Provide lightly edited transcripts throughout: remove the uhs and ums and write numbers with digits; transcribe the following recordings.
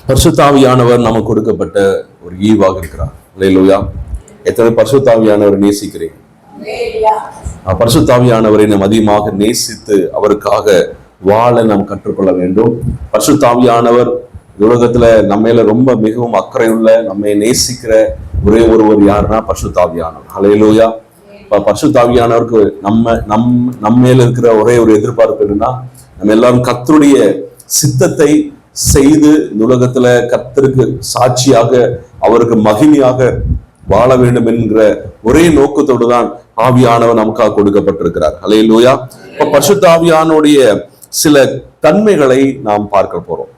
பரிசுத்த ஆவியானவர் நமக்கு கொடுக்கப்பட்ட ஒரு ஈவாக இருக்கிறார். அல்லேலூயா. எத்தனை பரிசுத்த ஆவியானவரை நேசிக்கிறேன்? பரிசுத்த ஆவியானவரை நாம் அதிகமாக நேசித்து அவருக்காக வாழ நாம் கற்றுக்கொள்ள வேண்டும். பரிசுத்த ஆவியானவர் உலகத்துல நம்ம ரொம்ப மிகவும் அக்கறை உள்ள, நம்மை நேசிக்கிற ஒரே ஒருவர் யாருன்னா பரிசுத்த ஆவியானவர். அல்லேலூயா. பரிசுத்த ஆவியானவருக்கு நம்ம மேல இருக்கிற ஒரே ஒரு எதிர்பார்ப்பு என்னன்னா, நம்ம எல்லாரும் கர்த்தருடைய சித்தத்தை செய்து இந்த உலகத்துல கர்த்தருக்கு சாட்சியாக, அவருக்கு மகிமையாக வாழ வேண்டும் என்கிற ஒரே நோக்கத்தோடு தான் ஆவியானவர் நமக்காக கொடுக்கப்பட்டிருக்கிறார். அல்லேலூயா. இப்ப பரிசுத்த ஆவியானுடைய சில தன்மைகளை நாம் பார்க்க போறோம்.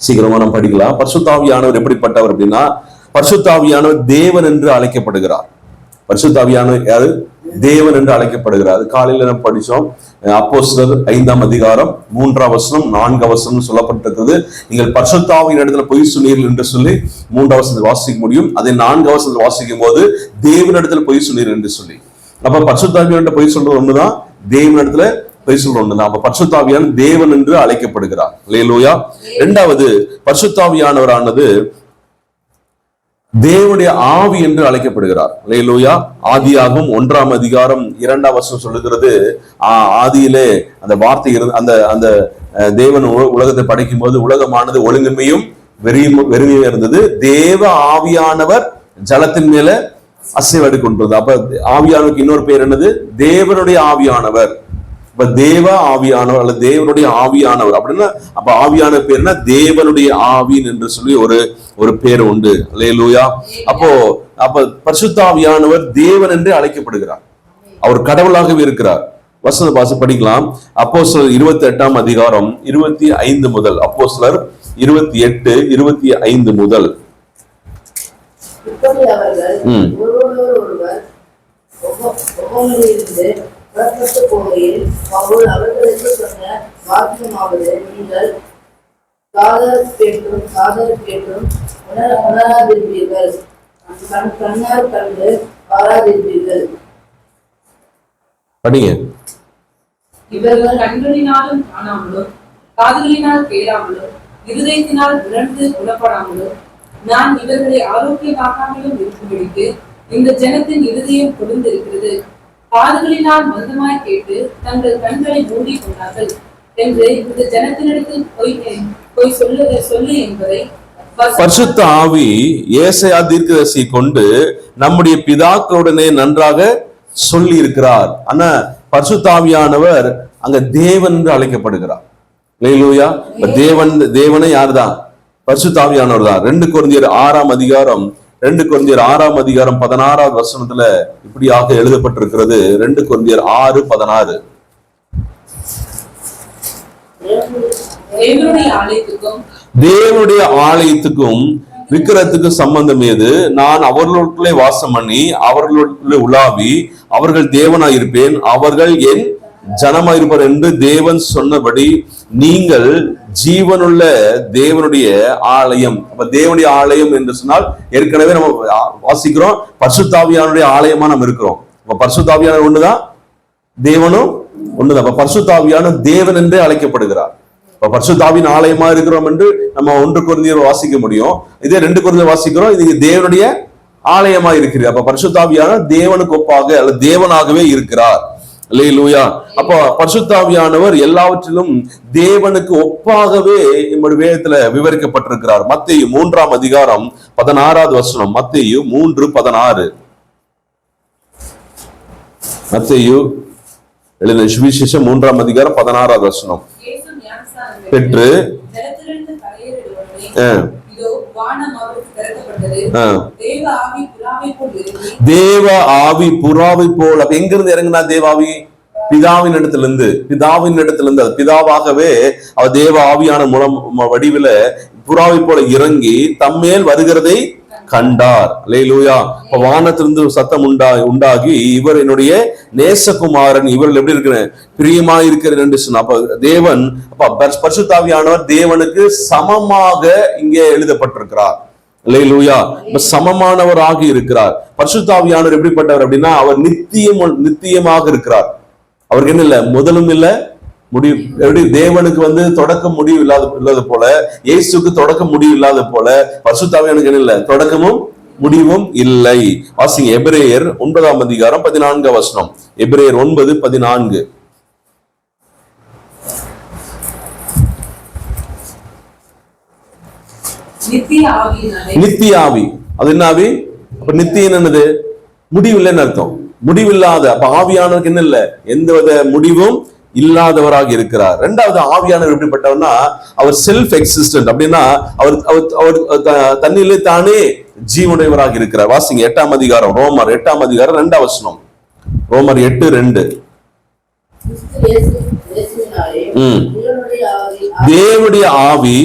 சீக்கிரமா நாம் படிக்கலாம். பரிசுத்த ஆவியானவர் எப்படிப்பட்டவர் அப்படின்னா, பரிசுத்த ஆவியானவர் தேவன் என்று அழைக்கப்படுகிறார். பரிசுத்த ஆவியானவர் யாரு? தேவன் என்று அழைக்கப்படுகிறார். காலையில நம்ம படிச்சோம். அப்போஸ்தலர் 5ஆம் அதிகாரம் 3ஆம் வசனம் 4ஆம் வசனம் சொல்லப்பட்டிருக்கிறது. நீங்கள் பரிசுத்த ஆவியின் இடத்துல பொய் சொன்னீர்கள் என்று சொல்லி 3ஆம் வசனத்தை வாசிக்க முடியும். அதை 4ஆம் வசனத்தை வாசிக்கும் போது தேவனிடத்துல பொய் சொன்னீர்கள் என்று சொல்லி, அப்ப பரிசுத்த ஆவியினிடத்துல பொய் சொல்றது ஒண்ணுதான், தேவனிடத்துல பொய் சொல்றது ஒண்ணுதான். அப்ப பரிசுத்த ஆவியானவர் தேவன் என்று அழைக்கப்படுகிறார். அல்லேலூயா. இரண்டாவது, பரிசுத்த ஆவியானவரானது தேவனுடைய ஆவி என்று அழைக்கப்படுகிறார். அல்லேலூயா. ஆதியாகமம் 1ஆம் அதிகாரம் 2ஆம் வசனம் சொல்லுகிறது, ஆதியிலே அந்த வார்த்தை அந்த அந்த தேவன் உலகத்தை படைக்கும் போது உலகமானது ஒழுங்கின்மையும் வெறுமையும் இருந்தது. தேவ ஆவியானவர் ஜலத்தின் மேல அசைவாடி கொண்டது. அப்ப ஆவியானவருக்கு இன்னொரு பேர் என்னது? தேவனுடைய ஆவியானவர். இப்ப தேவ ஆவியானவர் அல்லது தேவனுடைய ஆவியானவர் அப்படின்னா, அப்ப ஆவியான பேர் என்ன? தேவனுடைய ஆவின் என்று சொல்லி ஒரு பேர் உண்டு. அல்லேலூயா. அப்ப பரிசுத்த ஆவியானவர் தேவன் என்று அழைக்கப்படுகிறார். அவர் கடவுளாகவே இருக்கிறார். வசன பாச படிக்கலாம். அப்போஸ்தலர் 28ஆம் அதிகாரம் 25 முதல். அப்போஸ்தலர் 28, 25 முதல். போகையில் பவுல் அவர்களுக்கு சொன்ன வாக்கியமாவது, நீங்கள் காதல் கேட்டும் உணராதிருப்பீர்கள், கண்ணால் கண்டு பாராதிருப்பீர்கள். இவர்கள் கண்களினாலும் காணாமலும் காதுகளினால் கேளாமலும் இருதயத்தினால் உணர்ந்து புலப்படாமலும் நான் இவர்களை ஆரோக்கியமாக்காமலும் இருக்கும்படிக்கு இந்த ஜனத்தின் இருதயம் கொடுந்திருக்கிறது. காதுகளினால் மந்தமாய் கேட்டு தங்கள் கண்களை மூடி கொண்டார்கள் என்று இந்த ஜனத்தினிடத்தில் போய் சொல்லு என்பதை பரிசுத்த ஆவி ஏசாயா தீர்க்கதரிசி கொண்டு நம்முடைய பிதாக்களுடனே நன்றாக சொல்லி இருக்கிறார். ஆனா பரிசுத்த ஆவியானவர் அங்க தேவன் என்று அழைக்கப்படுகிறார். அல்லேலூயா. தேவனே யாருதான்? பரிசுத்த ஆவியானவர் தான். 2 கொரிந்தியர் 6ஆம் அதிகாரம் 16ஆம் வசனத்துல இப்படியாக எழுதப்பட்டிருக்கிறது. 2 கொரிந்தியர் 6:16. தேவனுடைய ஆலயத்துக்கும் விக்கிரத்துக்கும் சம்பந்தம் ஏது? நான் அவர்களுக்குள்ளே வாசம் பண்ணி அவர்களுக்குள்ளே உலாவி அவர்கள் தேவனாயிருப்பேன், அவர்கள் என் ஜனமாயிருப்பார் என்று தேவன் சொன்னபடி நீங்கள் ஜீவனுள்ள தேவனுடைய ஆலயம். அப்ப தேவனுடைய ஆலயம் என்று சொன்னால் ஏற்கனவே நம்ம வாசிக்கிறோம், பரிசுத்த ஆவியானுடைய ஆலயமா நம்ம இருக்கிறோம். அப்ப பரிசுத்த ஆவியானவர் ஒண்ணுதான், தேவனும் ஒண்ணுதான். அப்ப பரிசுத்த ஆவியானவர் தேவன் என்றே அழைக்கப்படுகிறார். இப்ப பரிசுத்த ஆவியின் ஆலயமா இருக்கிறோம் என்று நம்ம 1 கொரிந்தியர் வாசிக்க முடியும். இதே 2 கொரிந்தியர் வாசிக்கிறோம், இது தேவனுடைய ஆலயமா இருக்கிறது. அப்ப பரிசுத்த ஆவியானவர் தேவனுக்கு ஒப்பாக அல்லது தேவனாகவே இருக்கிறார். அல்லேலூயா. அப்ப பரிசுத்த ஆவியானவர் எல்லாவற்றிலும் தேவனுக்கு ஒப்பாகவே நம்முடைய வேதத்துல விவரிக்கப்பட்டிருக்கிறார். மத்தேயு 3ஆம் அதிகாரம் 16ஆவது வசனம். மத்தேயு 3:16. மத்தேயு எழுதின சுவிசேஷம் 3ஆம் அதிகாரம் 16ஆவது வசனம். பெற்று தேவ ஆவி புறாவை போல். அப்ப எங்கிருந்து இறங்கினா தேவாவி? பிதாவின் இடத்திலிருந்து. அது பிதாவாகவே அவர் தேவ ஆவியான மூலம் வடிவில புறாவை போல இறங்கி தம்மேல் வருகிறதை கண்டார். அல்லேலூயா. இப்ப வானத்திலிருந்து சத்தம் உண்டாகி இவர் என்னுடைய நேசகுமாரன், இவர்கள் எப்படி இருக்கிற பிரியமா இருக்கிறேன் என்று சொன்ன. அப்ப தேவன், பரிசுத்த ஆவியானவர் தேவனுக்கு சமமாக இங்கே எழுதப்பட்டிருக்கிறார். அல்லேலூயா. சமமானவராக இருக்கிறார். பரிசுத்த ஆவியானவர் எப்படிப்பட்டவர் அப்படின்னா, அவர் நித்தியமாக இருக்கிறார். அவருக்கு என்ன இல்ல? முதலும் இல்ல முடிவு எப்படி தேவனுக்கு வந்து தொடக்கம் முடிவு இல்லாத போல, இயேசுக்கு தொடக்கம் முடிவு இல்லாத போல, பரிசுத்தாவியானுக்கு என்ன இல்லை, தொடக்கமும் முடிவும் இல்லை. வாசிங்க எபிரேயர் 9ஆம் அதிகாரம் 14ஆம் வசனம். எபிரேயர் 9:14. நித்திய ஆவி. அது என்ன ஆவி? அப்ப நித்தியம் என்னது? முடிவில்லைன்னு அர்த்தம். முடிவில்லாத. அப்ப ஆவியானவருக்கு என்ன இல்லை, எந்த வித முடிவும் இல்லாதவராக இருக்கிறார். இரண்டாவது ஆவியானவர் எப்படிப்பட்டவர்னா, அவர் செல்ஃப் எக்ஸிஸ்டன்ட். அப்படின்னா அவர் அவர் தன்னிலே தானே ஜீவனுடையவராக இருக்கிறார். வாசிங்க 8ஆம் அதிகாரம், ரோமர் 8ஆம் அதிகாரம் 2ஆம் வசனம். ரோமர் 8:2. தேவனுடைய ஆவி,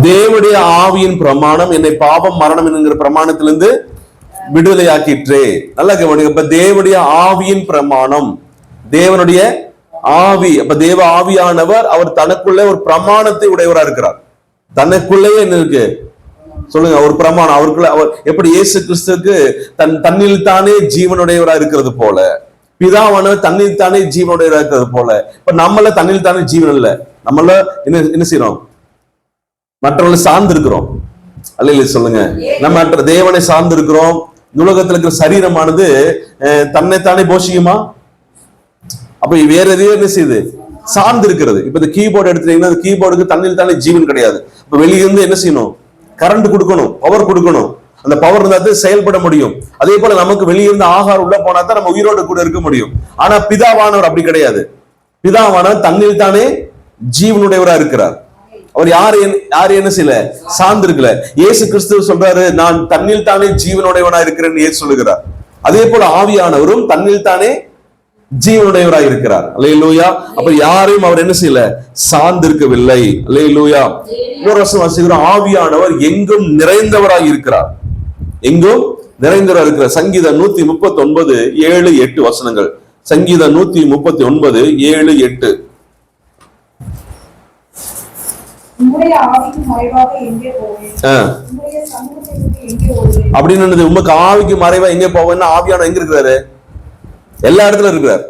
தேவனுடைய ஆவியின் பிரமாணம் என்னை பாவம் மரணம் என்கிற பிரமாணத்திலிருந்து விடுதலையாக்கிற்றே. நல்லா கவனிங்க. இப்ப தேவனுடைய ஆவியின் பிரமாணம், தேவனுடைய ஆவி. அப்ப தேவ ஆவியானவர் அவர் தனக்குள்ளே ஒரு பிரமாணத்தை உடையவரா இருக்கிறார். தனக்குள்ளே என்ன இருக்கு சொல்லுங்க? ஒரு பிரமாணம். அவருக்குள்ள அவர் எப்படி இயேசு கிறிஸ்துவுக்கு தன்னில் தானே ஜீவனுடையவரா இருக்கிறது போல, பிதாவானவர் தன்னில் தானே ஜீவனுடையவரா இருக்கிறது போல, இப்ப நம்மள தன்னில் தானே ஜீவன் இல்ல, நம்மள என்ன செய்யறோம்? மற்றவர்களை சார்ந்து இருக்கிறோம். அல்ல சொல்லுங்க. நம்ம மற்ற தேவனை சார்ந்து இருக்கிறோம். உலகத்தில் இருக்கிற சரீரமானது தன்னைத்தானே போஷிக்குமா? அப்ப வேற எதையும் என்ன செய்யுது? சார்ந்து இருக்கிறது. இப்ப இந்த கீபோர்டு எடுத்துட்டீங்கன்னா, அந்த கீபோர்டுக்கு தண்ணில் தானே ஜீவன் கிடையாது. இப்ப வெளியிருந்து என்ன செய்யணும்? கரண்ட் கொடுக்கணும், பவர் கொடுக்கணும். அந்த பவர் இருந்தா தான் செயல்பட முடியும். அதே போல நமக்கு வெளியிருந்து ஆகாரம் உள்ள போனா தான் நம்ம உயிரோடு கூட இருக்க முடியும். ஆனா பிதாவானவர் அப்படி கிடையாது. பிதாவானவர் தண்ணில் தானே ஜீவனுடையவரா இருக்கிறார். அவர் யாரு என்ன செய்யல? சார்ந்து இருக்கல. இயேசு கிறிஸ்து சொல்றாரு, நான் தன்னில் தானே ஜீவனுடையவனா இருக்கிறேன்னு இயேசு சொல்லுகிறார். அதே போல ஆவியானவரும் தன்னில் தானே ஜீவனுடையவராய் இருக்கிறார். அல்லேலூயா. அப்ப யாரையும் அவர் என்ன செய்யல? சார்ந்திருக்கவில்லை. அல்லேலூயா. இன்னொரு வசனம் வாசிக்கிறோம், ஆவியானவர் எங்கும் நிறைந்தவராய் இருக்கிறார். எங்கும் நிறைந்தவராய் இருக்கிறார். சங்கீதம் 139 7 8 வசனங்கள். சங்கீதம் 139 7 8. அப்படின்னு உமக்கு ஆவிக்கு மறைவா எங்க போவேன்னா, ஆவியானவர் எங்க இருக்கிறாரு? எல்லா இடத்துல இருக்கிறார்.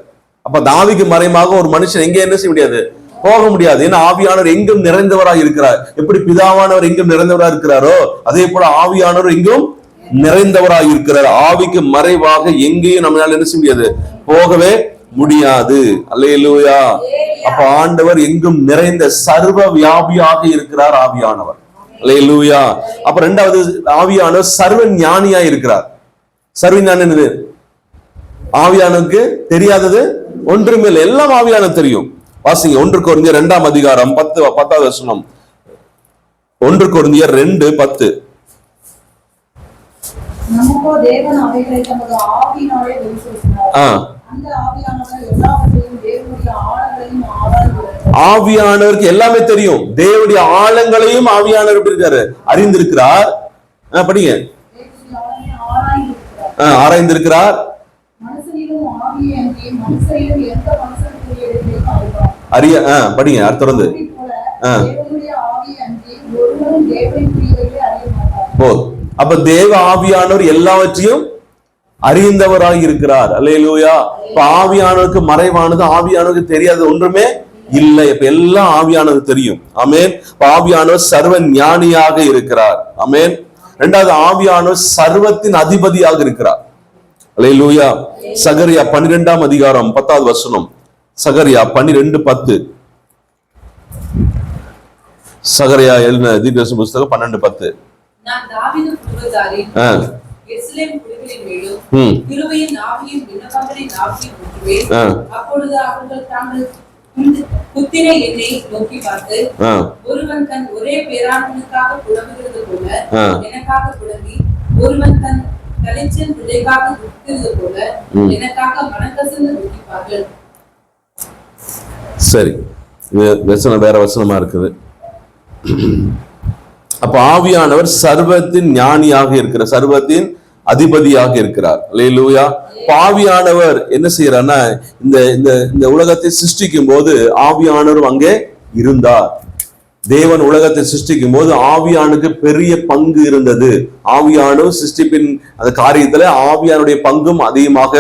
அப்ப ஆவிக்கு மறைவாக ஒரு மனுஷன் எங்க என்ன செய்ய முடியாது? போக முடியாது. ஏன்னா ஆவியானவர் எங்கும் நிறைந்தவராக இருக்கிறார். எப்படி பிதாவானவர் எங்கும் நிறைந்தவராக இருக்கிறாரோ, அதே போல ஆவியானவர் எங்கும் நிறைந்தவராக இருக்கிறார். ஆவிக்கு மறைவாக எங்கேயும் நம்மளால என்ன செய்ய முடியாது? போகவே முடியாது. அல்லேலூயா. அப்ப ஆண்டவர் எங்கும் நிறைந்த சர்வ வியாபியாக இருக்கிறார் ஆவியானவர். அல்லேலூயா. அப்ப இரண்டாவது ஆவியானவர் சர்வ ஞானியா இருக்கிறார். சர்வ ஞானி என்னது? ஆவியானவருக்கு தெரியாதது ஒன்றுமே இல்லை, எல்லாம் ஆவியானவர் தெரியும். வாசிங்க 1 கொரிந்தியர் 2ஆம் அதிகாரம் 10வது வசனம். 1 கொரிந்தியர் 2:10. நமக்கோ தேவன் அவைகளை தமது ஆவியினாலே வெளிப்படுத்தினார். அந்த ஆவியானவர் எல்லாவற்றையும் தேவனுடைய ஆழங்களையும் ஆராய்கிறார். ஆவியானவருக்கு எல்லாமே தெரியும். தேவனுடைய ஆழங்களையும் ஆவியானவர் இருக்காரு, அறிந்திருக்கிறார். படிங்க. ஆராய்ந்திருக்கிறார். மனுஷனிலும் ஆவியை அன்றி மனுஷரிலும் எந்த மனுஷனுக்குரியதையும் அறிவார். படிங்க. தொடர்ந்து. தேவனுடைய ஆவியை அன்றி ஒருவரும் தேவனுக்குரியதையே அறிய மாட்டார். போதும். அப்ப தேவ ஆவியானவர் எல்லாவற்றையும் அறிந்தவராக இருக்கிறார். அல்லேலூயா. இப்ப ஆவியானவருக்கு மறைவானது, ஆவியானவருக்கு தெரியாது ஒன்றுமே இல்லை. இப்ப எல்லாம் ஆவியானவருக்கு தெரியும். ஆமென். ஆவியானவர் சர்வ ஞானியாக இருக்கிறார். ஆமென். இரண்டாவது ஆவியானவர் சர்வத்தின் அதிபதியாக இருக்கிறார். அல்லேலூயா. சகரியா 12ஆம் அதிகாரம் 10வது வசனம். சகரியா 12:10. சகரியா எழுதின தீர்க்கதரிசன புத்தகம் 12:10. நான் தாவீது குடும்பத்தாரின் எருசலேம் குடிகளின் மேலும் கிருபையின் ஆவியின் விண்ணப்பங்களின் ஆவியின் ஊற்றுவேன். அப்பொழுது அவர்கள் தாங்கள் புத்திரை என்னை நோக்கி பார்த்து, ஒருவன் தன் ஒரே பேராண்மைக்காக புலம்புகிறது போல எனக்காக புலம்பி, ஒருவன் தன் கலைச்சல் விளைவாக துடிக்கிறது போல எனக்காக மனக்கசந்து துடிப்பார்கள். சரி, வசனம் வேற வசனமா இருக்குது. அப்ப ஆவியானவர் சர்வத்தின் ஞானியாக இருக்கிறார், சர்வத்தின் அதிபதியாக இருக்கிறார். அல்லேலூயா. ஆவியானவர் என்ன செய்யறாருன்னா, இந்த இந்த இந்த உலகத்தை சிருஷ்டிக்கும் போது ஆவியானவர் அங்கே இருந்தார். தேவன் உலகத்தை சிருஷ்டிக்கும் போது ஆவியானுக்கு பெரிய பங்கு இருந்தது. ஆவியானு சிருஷ்டிப்பின் அந்த காரியத்துல ஆவியானுடைய பங்கும் அதிகமாக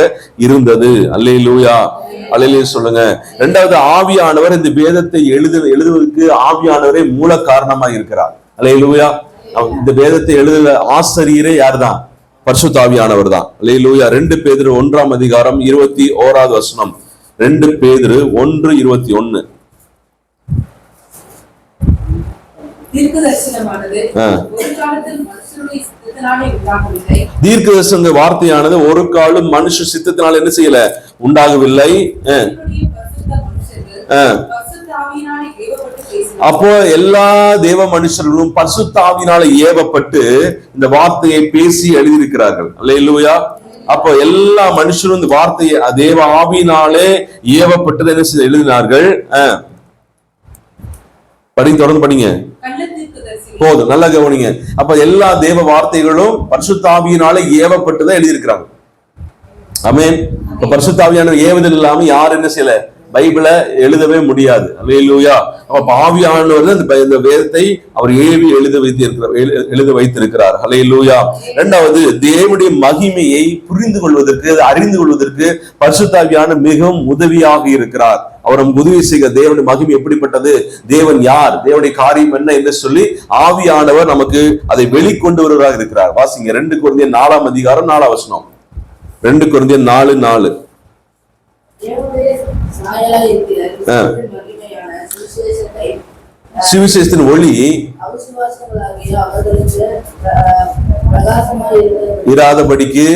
இருந்தது. அல்லேலூயா, அல்லேலூயா சொல்லுங்க. இரண்டாவது, ஆவியானவர் இந்த வேதத்தை எழுதுவதற்கு ஆவியானவரே மூல காரணமா இருக்கிறார். அல்லேலூயா. இந்த வேதத்தை எழுதுற ஆசிரியரே யார்தான்? பரிசுத்த ஆவியானவர் தான். அல்லேலூயா. 2 பேதுரு 1:21 2 பேதுரு 1:21. தீர்க்கதரிசனமானது ஒரு காலத்தில் மனுஷனுடைய சித்தத்தினாலே உண்டாகவில்லை. தீர்க்கதரிசன வார்த்தையானது ஒரு காலம் மனுஷ சித்தத்தினால் என்ன செய்யல? உண்டாகவில்லை. அப்போ எல்லா தேவ மனுஷர்களும் பரிசுத்த ஆவியினால ஏவப்பட்டு இந்த வார்த்தையை பேசி எழுதியிருக்கிறார்கள். அல்லேலூயா. அப்போ எல்லா மனுஷரும் இந்த வார்த்தையை தேவ ஆவியினாலே ஏவப்பட்டது என்ன செய்து எழுதினார்கள்? தொடர்ந்து படிங்க. போதும், நல்லா கவனிங்க. அப்ப எல்லா தேவ வார்த்தைகளும் பரிசுத்த ஆவியினால ஏவப்பட்டுதான் எழுதியிருக்கிறாங்க. ஆமென். இப்ப பரிசுத்த ஆவியானவர் ஏவுதல் இல்லாம யார் என்ன செய்யல? பைபிளை எழுதவே முடியாது. அல்லேலூயா. அப்ப ஆவியானவர் இந்த வேதத்தை அவர் ஏவி எழுத வைத்திருக்கிறார். அல்லேலூயா. இரண்டாவது, தேவனுடைய மகிமையை புரிந்து கொள்வதற்கு, அறிந்து கொள்வதற்கு பரிசுத்த ஆவியானவர் மிகவும் உதவியாக இருக்கிறார். அவர் நமக்கு உதவி செய்ய, தேவனுடைய மகிமை எப்படிப்பட்டது, தேவன் யார், தேவனுடைய காரியம் என்ன என்று சொல்லி ஆவியானவர் நமக்கு அதை வெளிக்கொண்டு வருவதாக இருக்கிறார். வாசிங்க 2 கொரிந்தியர் 4:4. 2 கொரிந்தியர் 4:4. சுவிசேஷத்தின் ஒளி இராதபடிக்கு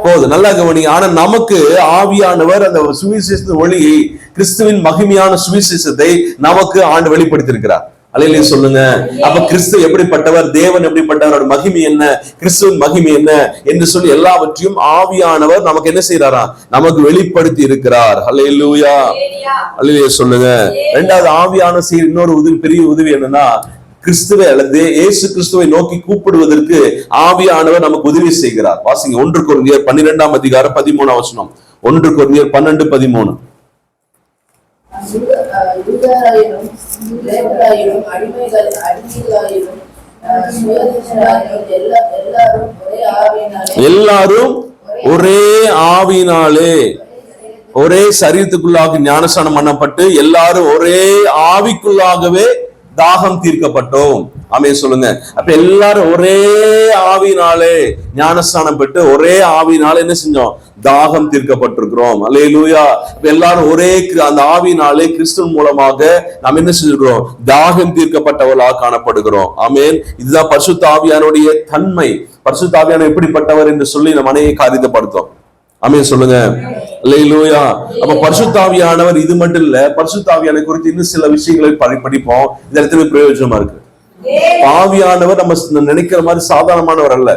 போது. நல்லா கவனி. ஆனா நமக்கு ஆவியானவர் அந்த சுவிசேஷத்தின் ஒளியை, கிறிஸ்துவின் மகிமையான சுவிசேஷத்தை நமக்கு ஆண்டு வெளிப்படுத்தியிருக்கிறார். அல்லேலூயா சொல்லுங்க. அப்ப கிறிஸ்து எப்படிப்பட்டவர், தேவன் எப்படிப்பட்டவர், மகிமை என்ன, கிறிஸ்துவின் மகிமை என்ன என்று சொல்லி எல்லாவற்றையும் ஆவியானவர் நமக்கு என்ன செய்யறாரா? நமக்கு வெளிப்படுத்தி இருக்கிறார். அல்லேலூயா, அல்லேலூயா சொல்லுங்க. இரண்டாவது, ஆவியான இன்னொரு பெரிய உதவி என்னன்னா, கிறிஸ்துவை அல்லது இயேசு கிறிஸ்துவை நோக்கி கூப்பிடுவதற்கு ஆவியானவர் நமக்கு உதவி செய்கிறார். வாசிங்க 1 கொரிந்தியர் 12:13. 1 கொரிந்தியர் 12:13. எல்லாரும் ஒரே ஆவியினாலே, ஒரே சரீரத்துக்குள்ளாக ஞானஸ்நானம் பண்ணப்பட்டு எல்லாரும் ஒரே ஆவிக்குள்ளாகவே தாகம் தீர்க்கப்பட்டோம். ஆமென் சொல்லுங்க. அப்ப எல்லாரும் ஒரே ஆவியினாலே ஞானஸ்நானம் பெற்று ஒரே ஆவியினாலே என்ன செஞ்சோம்? தாகம் தீர்க்கப்பட்டிருக்கிறோம். அல்லேலூயா. எல்லாரும் ஒரே அந்த ஆவியினாலே கிறிஸ்துவின் மூலமாக நாம் என்ன செஞ்சிருக்கிறோம்? தாகம் தீர்க்கப்பட்டவர்களாக காணப்படுகிறோம். ஆமென். இதுதான் பரிசுத்த ஆவியானுடைய தன்மை. பரிசுத்த ஆவியானவர் எப்படிப்பட்டவர் என்று சொல்லி நம்ம அநேக காரியத்தை படுத்தோம். ஆமென் சொல்லுங்க. அல்லேலூயா. அப்ப பரிசுத்த ஆவியானவர் இது மட்டும் இல்ல, பரிசுத்த ஆவியானவர் குறித்து இன்னும் சில விஷயங்களை படிப்போம். இது இடத்துல பிரயோஜனமா இருக்கு. ஆவியானவர் நம்ம நினைக்கிற மாதிரி சாதாரணமானவர் அல்ல.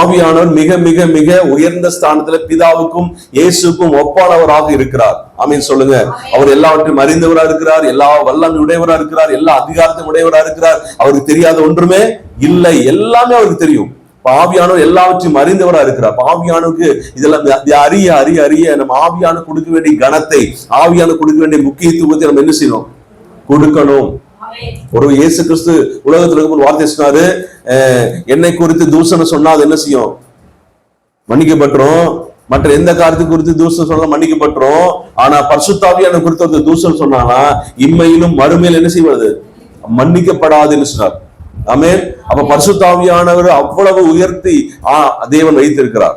ஆவியானவர் மிக மிக மிக உயர்ந்த ஸ்தானத்துல பிதாவுக்கும் இயேசுக்கும் ஒப்பானவராக இருக்கிறார். ஆமென் சொல்லுங்க. அவர் எல்லாவற்றையும் அறிந்தவராக இருக்கிறார், எல்லா வல்லமை உடையவராக இருக்கிறார், எல்லா அதிகாரத்தையும் உடையவராக இருக்கிறார். அவருக்கு தெரியாத ஒன்றுமே இல்லை, எல்லாமே அவருக்கு தெரியும். ஆவியானவர் எல்லாவற்றையும் அறிந்தவரா இருக்கிறார். ஆவியானுக்கு இதெல்லாம் அறிய அறிய அறிய நம்ம ஆவியான கொடுக்க வேண்டிய கனத்தை, ஆவியான கொடுக்க வேண்டிய முக்கியத்துவத்தை நம்ம என்ன செய்யணும்? கொடுக்கணும். ஒரு இயேசு கிறிஸ்து உலகத்துல இருக்கும் வார்த்தை சொன்னாரு, என்னை குறித்து தூஷணம் சொன்னா அது என்ன செய்யும்? மன்னிக்கப்பட்டுரும். மற்ற எந்த காரியத்தை குறித்து தூஷணம் சொன்னா மன்னிக்கப்பட்டுரும். ஆனா பரிசுத்த ஆவியான குறித்து ஒரு தூஷணம் சொன்னானா இம்மையிலும் மறுமையில் என்ன செய்வது? மன்னிக்கப்படாதுன்னு சொன்னார். ஆமென். அப்ப பரிசுத்த ஆவியானவர் அவ்வளவு உயர்த்தி தேவன் வைத்திருக்கிறார்,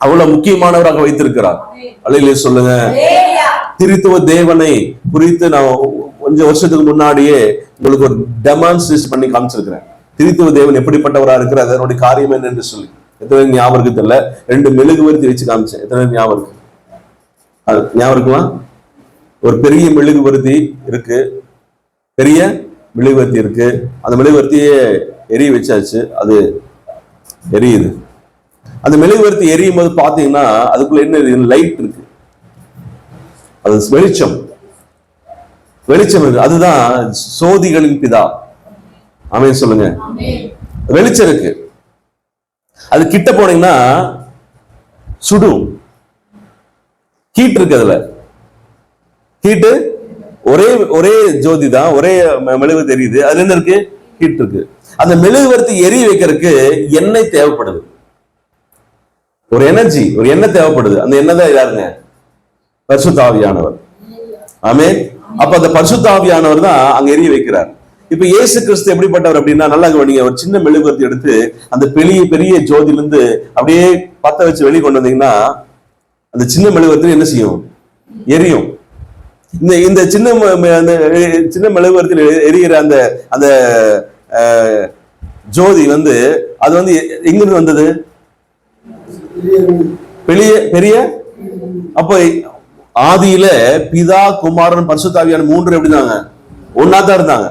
அவ்வளவு முக்கியமானவராக வைத்திருக்கிறார். அல்லேலூயா சொல்லுங்க. திரித்துவ தேவனை குறித்து நான் கொஞ்சம் வருஷத்துக்கு முன்னாடியே உங்களுக்கு ஒரு டெமான்ஸ்ட்ரேட் பண்ணி காமிச்சிருக்கிறேன். திரித்துவ தேவன் எப்படிப்பட்டவராக இருக்கிறார், அதனுடைய காரியம் என்ன என்று சொல்லி. எத்தனை ஞாபகம் இருக்கு தெரியல. 2 மெழுகுவர்த்தி வச்சு காமிச்சேன். எத்தனை ஞாபகம் இருக்கு? ஞாபகம் இருக்கலாம். ஒரு பெரிய மெழுகுவர்த்தி இருக்கு, பெரிய மெழுகுவர்த்தி இருக்கு. அந்த மெழுகுவர்த்தியே எரிய வச்சாச்சு, அது எரியுது. அந்த மெழுகுவர்த்தி எரியும் போது பாத்தீங்கன்னா அதுக்குள்ள என்ன லைட் இருக்கு, அது வெளிச்சம், வெளிச்சம் இருக்கு. அதுதான் சோதிகளின் பிதா. ஆமென் சொல்லுங்க. வெளிச்சம் இருக்கு. அது கிட்ட போனீங்கன்னா சுடும். ஹீட் இருக்கு, அதுல ஹீட்டு ஒரே ஒரே ஜோதி தான், ஒரே மெழுகு தெரியுது, அதுல என்ன இருக்கு? ஹீட் இருக்கு. அந்த மெழுகுவர்த்தி எரிய வைக்கிறதுக்கு எண்ணெய் தேவைப்படுது, ஒரு எனர்ஜி, ஒரு எண்ணெய் தேவைப்படுது. அந்த எண்ணெய் தான் யாருங்க? பரிசுத்த ஆவியானவர். ஆமென். அப்ப அந்த பரிசுத்த ஆவியானவர் தான் அங்க எரிய வைக்கிறார். இப்ப இயேசு கிறிஸ்து எப்படிப்பட்டவர் அப்படின்னா, நல்லா கவனிங்க, ஒரு சின்ன மெழுகுவர்த்தி எடுத்து அந்த பெரிய பெரிய ஜோதியில இருந்து அப்படியே பத்த வச்சு வெளியே கொண்டு வந்தீங்கன்னா அந்த சின்ன மெழுகுவர்த்தி என்ன செய்யும்? எரியும். இந்த சின்ன சின்ன மெழுகுவர்த்தியில் எரிகிற அந்த அந்த ஜோதி அது எங்கிருந்து வந்தது? பெரிய பெரிய. அப்ப ஆதியில பிதா, குமாரன், பரிசுத்த ஆவியான மூன்று எப்படிதாங்க? ஒன்னாதான் இருந்தாங்க.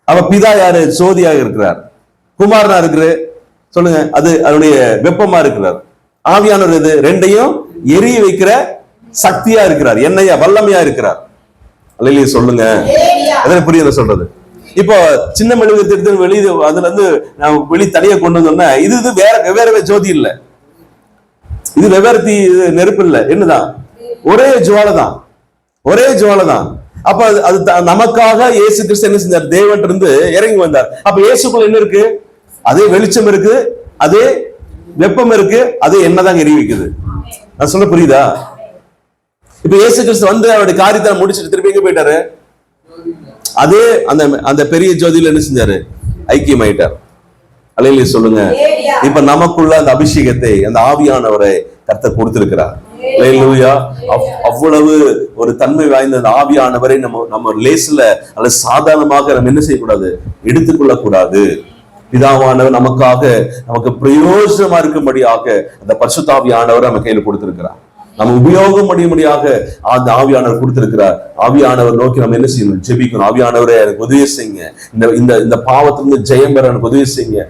அப்ப பிதா யாரு? ஜோதியாக இருக்கிறார். குமாரனா இருக்கிற சொல்லுங்க, அது அதனுடைய வெப்பமா இருக்கிறார். ஆவியானவர் இது ரெண்டையும் எரிய வைக்கிற சக்தியா இருக்கிறார், எண்ணெயா, வல்லமையா இருக்கிறார். அல்லேலூயா சொல்லுங்க. எதனை புரியுது சொல்றது? இப்போ சின்ன மெழுகுவர்த்தி எடுத்து வெளியே அதுல இருந்து வெளி தனியா கொண்டு வந்தோம்னா இது வேற வெவ்வேறு ஜோதி இல்ல, இது வெவ்வேறு நெருப்பு இல்ல, என்னதான்? ஒரே ஜுவாலை தான், ஒரே ஜுவாலை தான். அப்ப அது நமக்காக இயேசு கிறிஸ்து என்ன செஞ்சார்? தேவன் இருந்து இறங்கி வந்தார். அப்ப இயேசுக்குள்ள என்ன இருக்கு? அதே வெளிச்சம் இருக்கு, அதே வெப்பம் இருக்கு, அதே என்னதான் எரிய வைக்குது. நான் சொல்ல புரியுதா? இப்ப இயேசு கிறிஸ்து அவருடைய காரியத்தை முடிச்சுட்டு திருப்பி எங்க போயிட்டாரு? அதே அந்த அந்த பெரிய ஜோதியில என்ன செஞ்சாரு? ஐக்கியமாயிட்டார். அல்லேலூயா சொல்லுங்க. இப்ப நமக்குள்ள அந்த அபிஷேகத்தை, அந்த ஆவியானவரை கர்த்தர் கொடுத்திருக்கிறார். அல்லேலூயா. அவ்வளவு ஒரு தன்மை வாய்ந்த அந்த ஆவியானவரை நம்ம லேஸ்ல அல்லது சாதாரணமாக நம்ம என்ன செய்யக்கூடாது? எடுத்துக்கொள்ள கூடாது. பிதாவானவர் நமக்கு பிரயோஜனமா இருக்கும்படியாக அந்த பரிசுத்த ஆவியானவர் நம்ம கையில கொடுத்திருக்கிறார். நம்ம உபயோகம் முடியும்படியாக அந்த ஆவியானவர் கொடுத்திருக்கிறார். ஆவியானவர் நோக்கி நம்ம என்ன செய்யணும்? ஜெபிக்கணும். ஆவியானவரை எனக்கு உதவி செய்யுங்க, இந்த பாவத்திலிருந்து ஜெயம் பெற எனக்கு உதவி செய்யுங்க,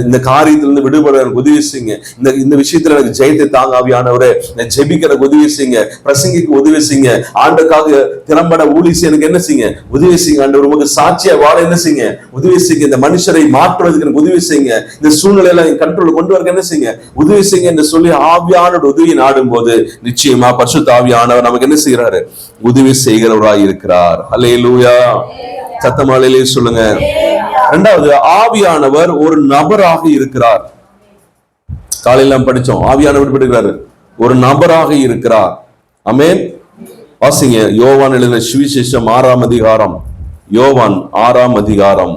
இந்த காரியத்திலிருந்து விடுபட எனக்கு உதவி செய்யுங்க, இந்த விஷயத்துல எனக்கு ஜெயத்தை தாங்க ஆவியானவரே, ஜெபிக்கிற உதவி செய்யுங்க, பிரசங்கிக்கு உதவி செய்யுங்க, ஆண்டுக்காக திறம்பட ஊழிச்சு எனக்கு என்ன செய்யுங்க? உதவி செய்யுங்க. ஆண்டவர் உங்களுக்கு சாட்சியா வாழ என்ன செய்யுங்க? உதவி செய்யுங்க. இந்த மனுஷரை மாற்றுவதற்கு எனக்கு உதவி செய்யுங்க. இந்த சூழ்நிலையில கண்ட்ரோல் கொண்டு வர என்ன செய்யுங்க? உதவி செய்யுங்க என்று சொல்லி ஆவியானோட உதவி நாடும் போது நிச்சயமா பரிசுத்த ஆவியானவர் நமக்கு என்ன செய்யறாரு? உதவி செய்கிறவராய் இருக்கிறார். அல்லேலூயா. சத்தமா அல்லேலூயா சொல்லுங்க. இரண்டாவது, ஆவியானவர் ஒரு நபராக இருக்கிறார். காலையில படிச்சோம், ஆவியானவர் இருக்கிறாரு, ஒரு நபராக இருக்கிறார். ஆமென். வாசிங்க யோவான் எழுதின சுவிசேஷம் 6ஆம் அதிகாரம், யோவான் 6ஆம் அதிகாரம்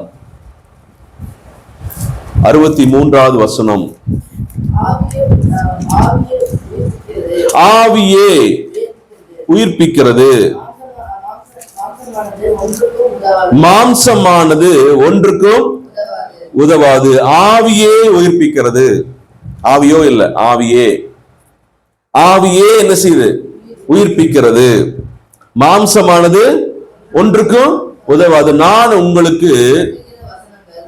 63வது வசனம். ஆவியே உயிர்ப்பிக்கிறது, மாம்சமானது ஒன்றுக்கும் உதவாது. ஆவியே உயிர்ப்பிக்கிறது. ஆவியோ இல்ல, ஆவியே. ஆவியே என்ன செய்யுது? உயிர்ப்பிக்கிறது. மாம்சமானது ஒன்றுக்கும் உதவாது. நான் உங்களுக்கு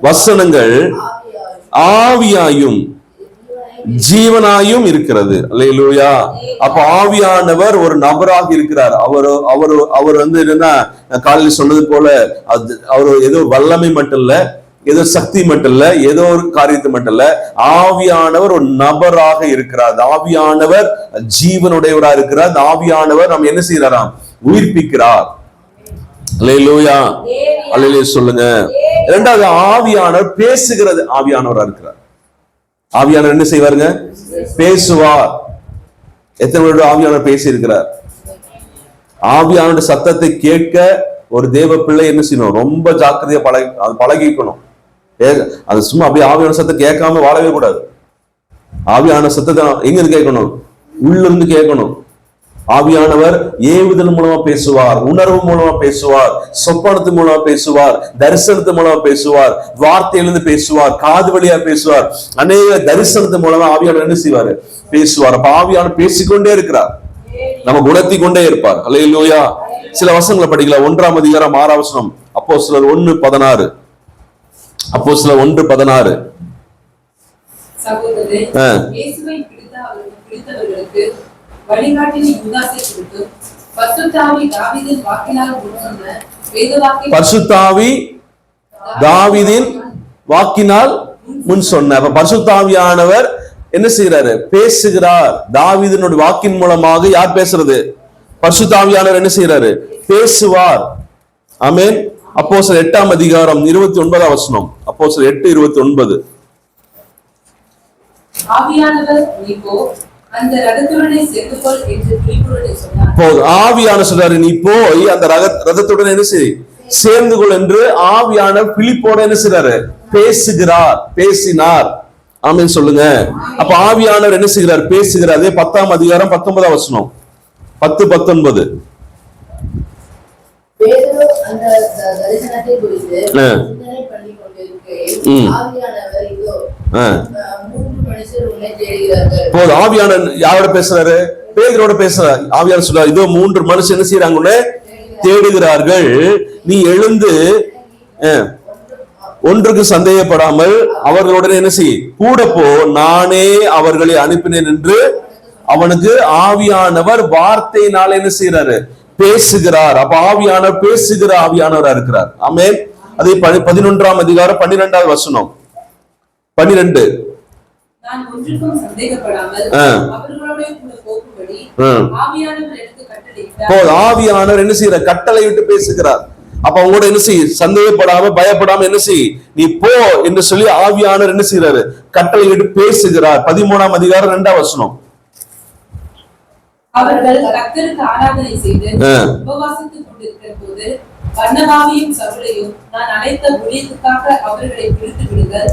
வசனங்கள் ஆவியாயும் ஜீவனாயும் இருக்கிறது. அல்லேலூயா. அப்ப ஆவியானவர் ஒரு நபராக இருக்கிறார். அவர் என்னன்னா, காலையில் சொன்னது போல அவர் ஏதோ வல்லமை மட்டும் இல்ல, ஏதோ சக்தி மட்டும் இல்ல, ஏதோ ஒரு காரியத்தை மட்டும் இல்ல, ஆவியானவர் ஒரு நபராக இருக்கிறார். ஆவியானவர் ஜீவனுடையவரா இருக்கிறார். ஆவியானவர் நம்ம என்ன செய்யறாராம்? உயிர்ப்பிக்கிறார். அல்லேலூயா. அல்லேலூயா சொல்லுங்க. இரண்டாவது, ஆவியானவர் பேசுகிறது. ஆவியானவரா இருக்கிறார். ஆவியானவர் என்ன செய்வாருங்க? பேசுவார். எத்தனை பேரோட ஆவியானவர் பேசி இருக்கிறார்? ஆவியானவர் சத்தத்தை கேட்க ஒரு தேவ பிள்ளை என்ன செய்யணும்? ரொம்ப ஜாக்கிரதையா பழகிக்கணும். அது சும்மா அப்படியே ஆவியான சத்தத்தை கேட்காம வாழவே கூடாது. ஆவியான சத்தத்தை எங்க இருந்து கேட்கணும்? உள்ள இருந்து கேட்கணும். ஆவியானவர் ஏவுதல் மூலமா பேசுவார், உணர்வு மூலமா பேசுவார், சொப்பனத்து மூலமா பேசுவார், தரிசனத்து மூலமா பேசுவார், வார்த்தையிலிருந்து பேசுவார், காது வழியா பேசுவார். அநேக தரிசனத்து மூலமா ஆவியானவர் என்ன செய்வாரு? பேசுவார். அப்ப ஆவியானவர் பேசிக்கொண்டே இருக்கிறார், நம்ம குணத்தி கொண்டே இருப்பார். அல்லேலூயா. சில வசனங்களை படிக்கலாம். 1ஆம் அதிகாரம் 6ஆம் வசனம், அப்போஸ்தலர் 1:16. அப்போஸ்தலர் 1:16. சகோதரரே, இயேசுவை பிடித்தவர்களுக்கு வழிகாட்டினை யூதாசை கொடுத்து, பரிசுத்த ஆவி தாவீதின் வாக்கினால் முன்சொன்ன வேதவாக்கியம், பரிசுத்த ஆவி தாவீதின் வாக்கினால் முன் சொன்ன. அப்ப பரிசுத்த ஆவியானவர் என்ன செய்யறாரு? பேசுகிறார். தாவீதினுடைய வாக்கின் மூலமாக யார் பேசுறது? பரிசுத்த ஆவியானவர் என்ன செய்யறாரு? பேசுவார். ஆமென். அப்போஸ்தலர் 8ஆம் அதிகாரம் 29ஆம் வசனம். அப்போஸ்தலர் 8:29. ஆவியானவர் நீ போ, அந்த ரதத்துடனே சேர்ந்து கொள் என்று பிலிப்புடனே சொன்னார். போது ஆவியான சொல்றாரு, நீ போய் அந்த ரதத்துடன் என்ன செய், சேர்ந்து கொள் என்று ஆவியான பிலிப்போட என்ன செய்றாரு, பேசுகிறார், பேசினார். ஆமென் சொல்லுங்க. அப்ப ஆவியானவர் என்ன செய்கிறார், பேசுகிறார். அதே 10ஆம் அதிகாரம் 19ஆம் வசனம். 10:19. பேதுரு அந்த தரிசனத்தை குறித்து சிந்தனை பண்ணிக் கொண்டிருக்கையில் ஆவியானவர் இதோ மூன்று மனுஷர் உன்னை தேடுகிறார்கள். போது ஆவியானவர் யாரோட பேசுறாரு, பேதுருவோட பேசுறாரு. ஆவியானவர் சொல்றாரு, இதோ மூன்று மனுஷர் என்ன செய்யறாங்க, உன்னை தேடுகிறார்கள், நீ எழுந்து ஒன்றுக்கு சந்தேகப்படாமல் அவர்களுடன் என்ன செய், கூட போ, நானே அவர்களை அனுப்பினேன் என்று அவனுக்கு ஆவியானவர் வார்த்தையினால என்ன செய்யறாரு, பேசுகிறார். அப்ப ஆவியானவர் பேசுகிற ஆவியானவரா இருக்கிறார். ஆமென். அதே 11ஆம் அதிகாரம் 12ஆவது வசனம். 12. நான் ஒன்றுக்கும் சந்தேகப்படாமல் அவர்களோட கூட போகும்படி ஆவியானவர் எனக்கு கட்டளையிட்டார். போது ஆவியானவர் என்ன செய்யற, கட்டளை விட்டு பேசுகிறார். அப்ப அவங்களோட என்ன செய், சந்தேகப்படாம பயப்படாம என்ன செய், நீ போ என்று சொல்லி ஆவியானவர் என்ன செய்யறாரு, கட்டளை விட்டு பேசுகிறார். 13ஆம் அதிகாரம் 2ஆம் வசனம். அவர்கள் கர்த்தருக்கு ஆராதனை செய்து உபவாசித்துக் கொண்டிருக்கிற போது பர்னபாவையும் சவுலையும் நான் அழைத்த ஊழியத்துக்காக அவர்களை பிரித்து விடுங்கள்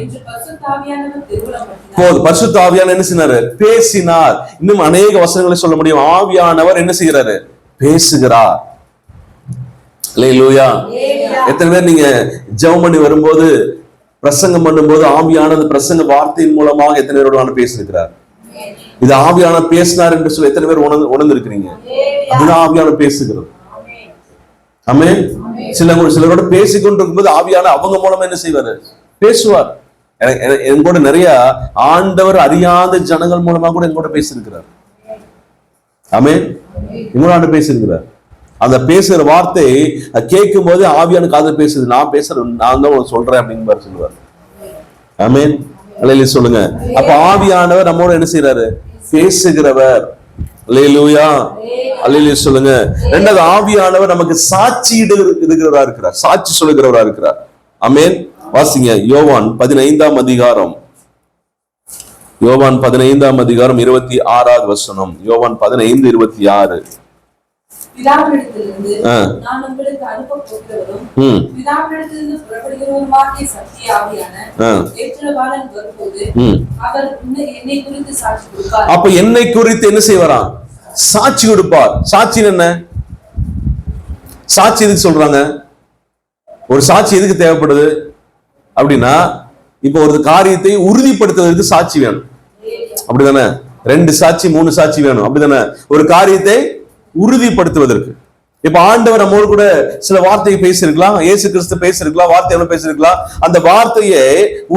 என்று பரிசுத்த ஆவியானவர் திருவுளம் பண்ணினார். போது பரிசுத்த ஆவியானவர் என்ன செய்றாரு, பேசினார். இன்னும் அநேக வசனங்களை சொல்ல முடியும். ஆவியானவர் என்ன செய்யறாரு, பேசுகிறார். அல்லேலூயா. எத்தனை பேர் நீங்க ஜெபம் பண்ணி வரும்போது, பிரசங்கம் பண்ணும்போது ஆவியானது பிரசங்க வார்த்தையின் மூலமாக எத்தனை பேரோட பேசியிருக்கிறார். இது ஆவியானவர் பேசினார் என்று சொல்லி எத்தனை பேர் உணர்ந்திருக்கிறீங்க. அதுதான் ஆவியானவர் பேசுகிறது. ஆமென். சிலரோட பேசிக்கொண்டிருக்கும் போது ஆவியான அவங்க மூலமா என்ன செய்வாரு, பேசுவார். எங்கூட நிறைய ஆண்டவர் அறியாத ஜனங்கள் மூலமா கூட எங்கூட பேசியிருக்கிறார். ஆமென். எங்களோட பேசியிருக்கிறார். அந்த பேசுகிற வார்த்தை கேட்கும் போது ஆவியான காதல் பேசுது, நான் பேசுறேன், நான் தான் சொல்றேன் அப்படின்னு சொல்லுவார். ஆமென். அல்லேலூயா சொல்லுங்க. அப்ப ஆவியானவர் நம்மோட என்ன செய்யறாரு, பேசுகிறவர். அல்லேலூயா. அல்லேலூயா சொல்லுங்க. இரண்டாவது ஆவியானவர் நமக்கு சாட்சி இருக்கிறவரா இருக்கிறார், சாட்சி சொல்லுகிறவரா இருக்கிறார். ஆமென். வாசிங்க யோவான் 15ஆம் அதிகாரம். யோவான் 15ஆம் அதிகாரம் 26ஆவது வசனம். யோவான் 15:26. பிதாவினிடத்திலிருந்து நான் உங்களுக்கு அனுப்ப போகிறவரும் பிதாவினிடத்திலிருந்து புறப்படுகிறவருமாகிய சத்திய ஆவியான தேற்றரவாளன் வரும்போது அவர் என்னை குறித்து சாட்சி கொடுப்பார். அப்ப என்னை குறித்து என்ன செய்வாராம், சாட்சி கொடுப்பார். சாட்சி என்ன, சாட்சி எதுக்கு சொல்றாங்க, ஒரு சாட்சி எதுக்கு தேவைப்படுது அப்படின்னா, இப்ப ஒரு காரியத்தை உறுதிப்படுத்துவதற்கு சாட்சி வேணும். அப்படிதானே, 2 சாட்சி 3 சாட்சி வேணும். அப்படிதானே, ஒரு காரியத்தை உறுதிப்படுத்துவதற்கு. இப்ப ஆண்டவர் நம்மோடு கூட சில வார்த்தையை பேசியிருக்கலாம், இயேசு கிறிஸ்து பேசியிருக்கலாம், வார்த்தை பேசியிருக்கலாம். அந்த வார்த்தையை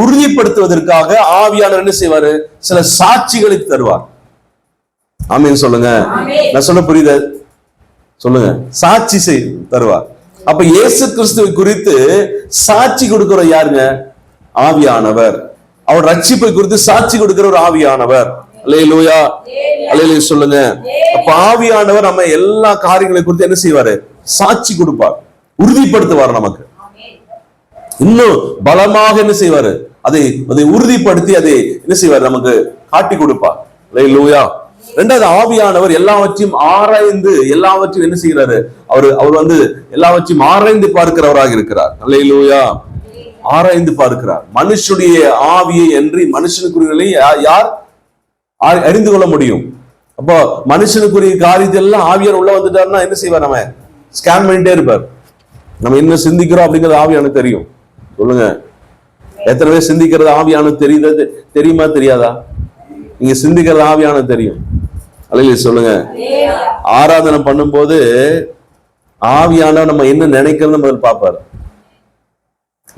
உறுதிப்படுத்துவதற்காக ஆவியானவர் என்ன செய்வாரு, சில சாட்சிகளை தருவார். ஆமீன் சொல்லுங்க. நான் சொல்ல புரியுது சொல்லுங்க. சாட்சி தருவார். அப்ப இயேசு கிறிஸ்துவை குறித்து சாட்சி கொடுக்கிற யாருங்க, ஆவியானவர். அவர் ரட்சிப்பை குறித்து சாட்சி கொடுக்கிற ஒரு ஆவியானவர். அல்லேலூயா. அல்லேலூயா சொல்லுங்க. அப்ப ஆவியானவர் நம்ம எல்லா காரியங்களை குறித்து என்ன செய்வாரு, சாட்சி கொடுப்பார், உறுதிப்படுத்துவார். நமக்கு இன்னும் பலமாக என்ன செய்வாரு, அதை உறுதிப்படுத்தி அதை என்ன செய்வார், நமக்கு காட்டி கொடுப்பார். அல்லேலூயா. இரண்டாவது ஆவியானவர் எல்லாவற்றையும் ஆராய்ந்து எல்லாவற்றையும் என்ன செய்கிறாரு, அவர் எல்லாவற்றையும் ஆராய்ந்து பார்க்கிறவராக இருக்கிறார். அல்லேலூயா. ஆராய்ந்து பார்க்கிறார். மனுஷனுடைய ஆவியை என்று மனுஷனுக்குரிய யார் அறிந்து கொள்ள முடியும். அப்போ மனுஷனுக்குரிய காரியத்தை எல்லாம் ஆவியார் உள்ள வந்துட்டாருன்னா என்ன செய்வார், நம்ம ஸ்கேன் பண்ணிட்டே இருப்பார். நம்ம என்ன சிந்திக்கிறோம் அப்படிங்கிறது ஆவியானுக்கு தெரியும். சொல்லுங்க, எத்தனை பேர் சிந்திக்கிறது ஆவியானுக்கு தெரியுமா தெரியாதா? நீங்க சிந்திக்கிறது ஆவியானுக்கு தெரியும். அல்லேலூயா சொல்லுங்க. ஆராதனை பண்ணும்போது ஆவியானவர் நம்ம என்ன நினைக்கிறோம் முதல் பார்ப்பார்.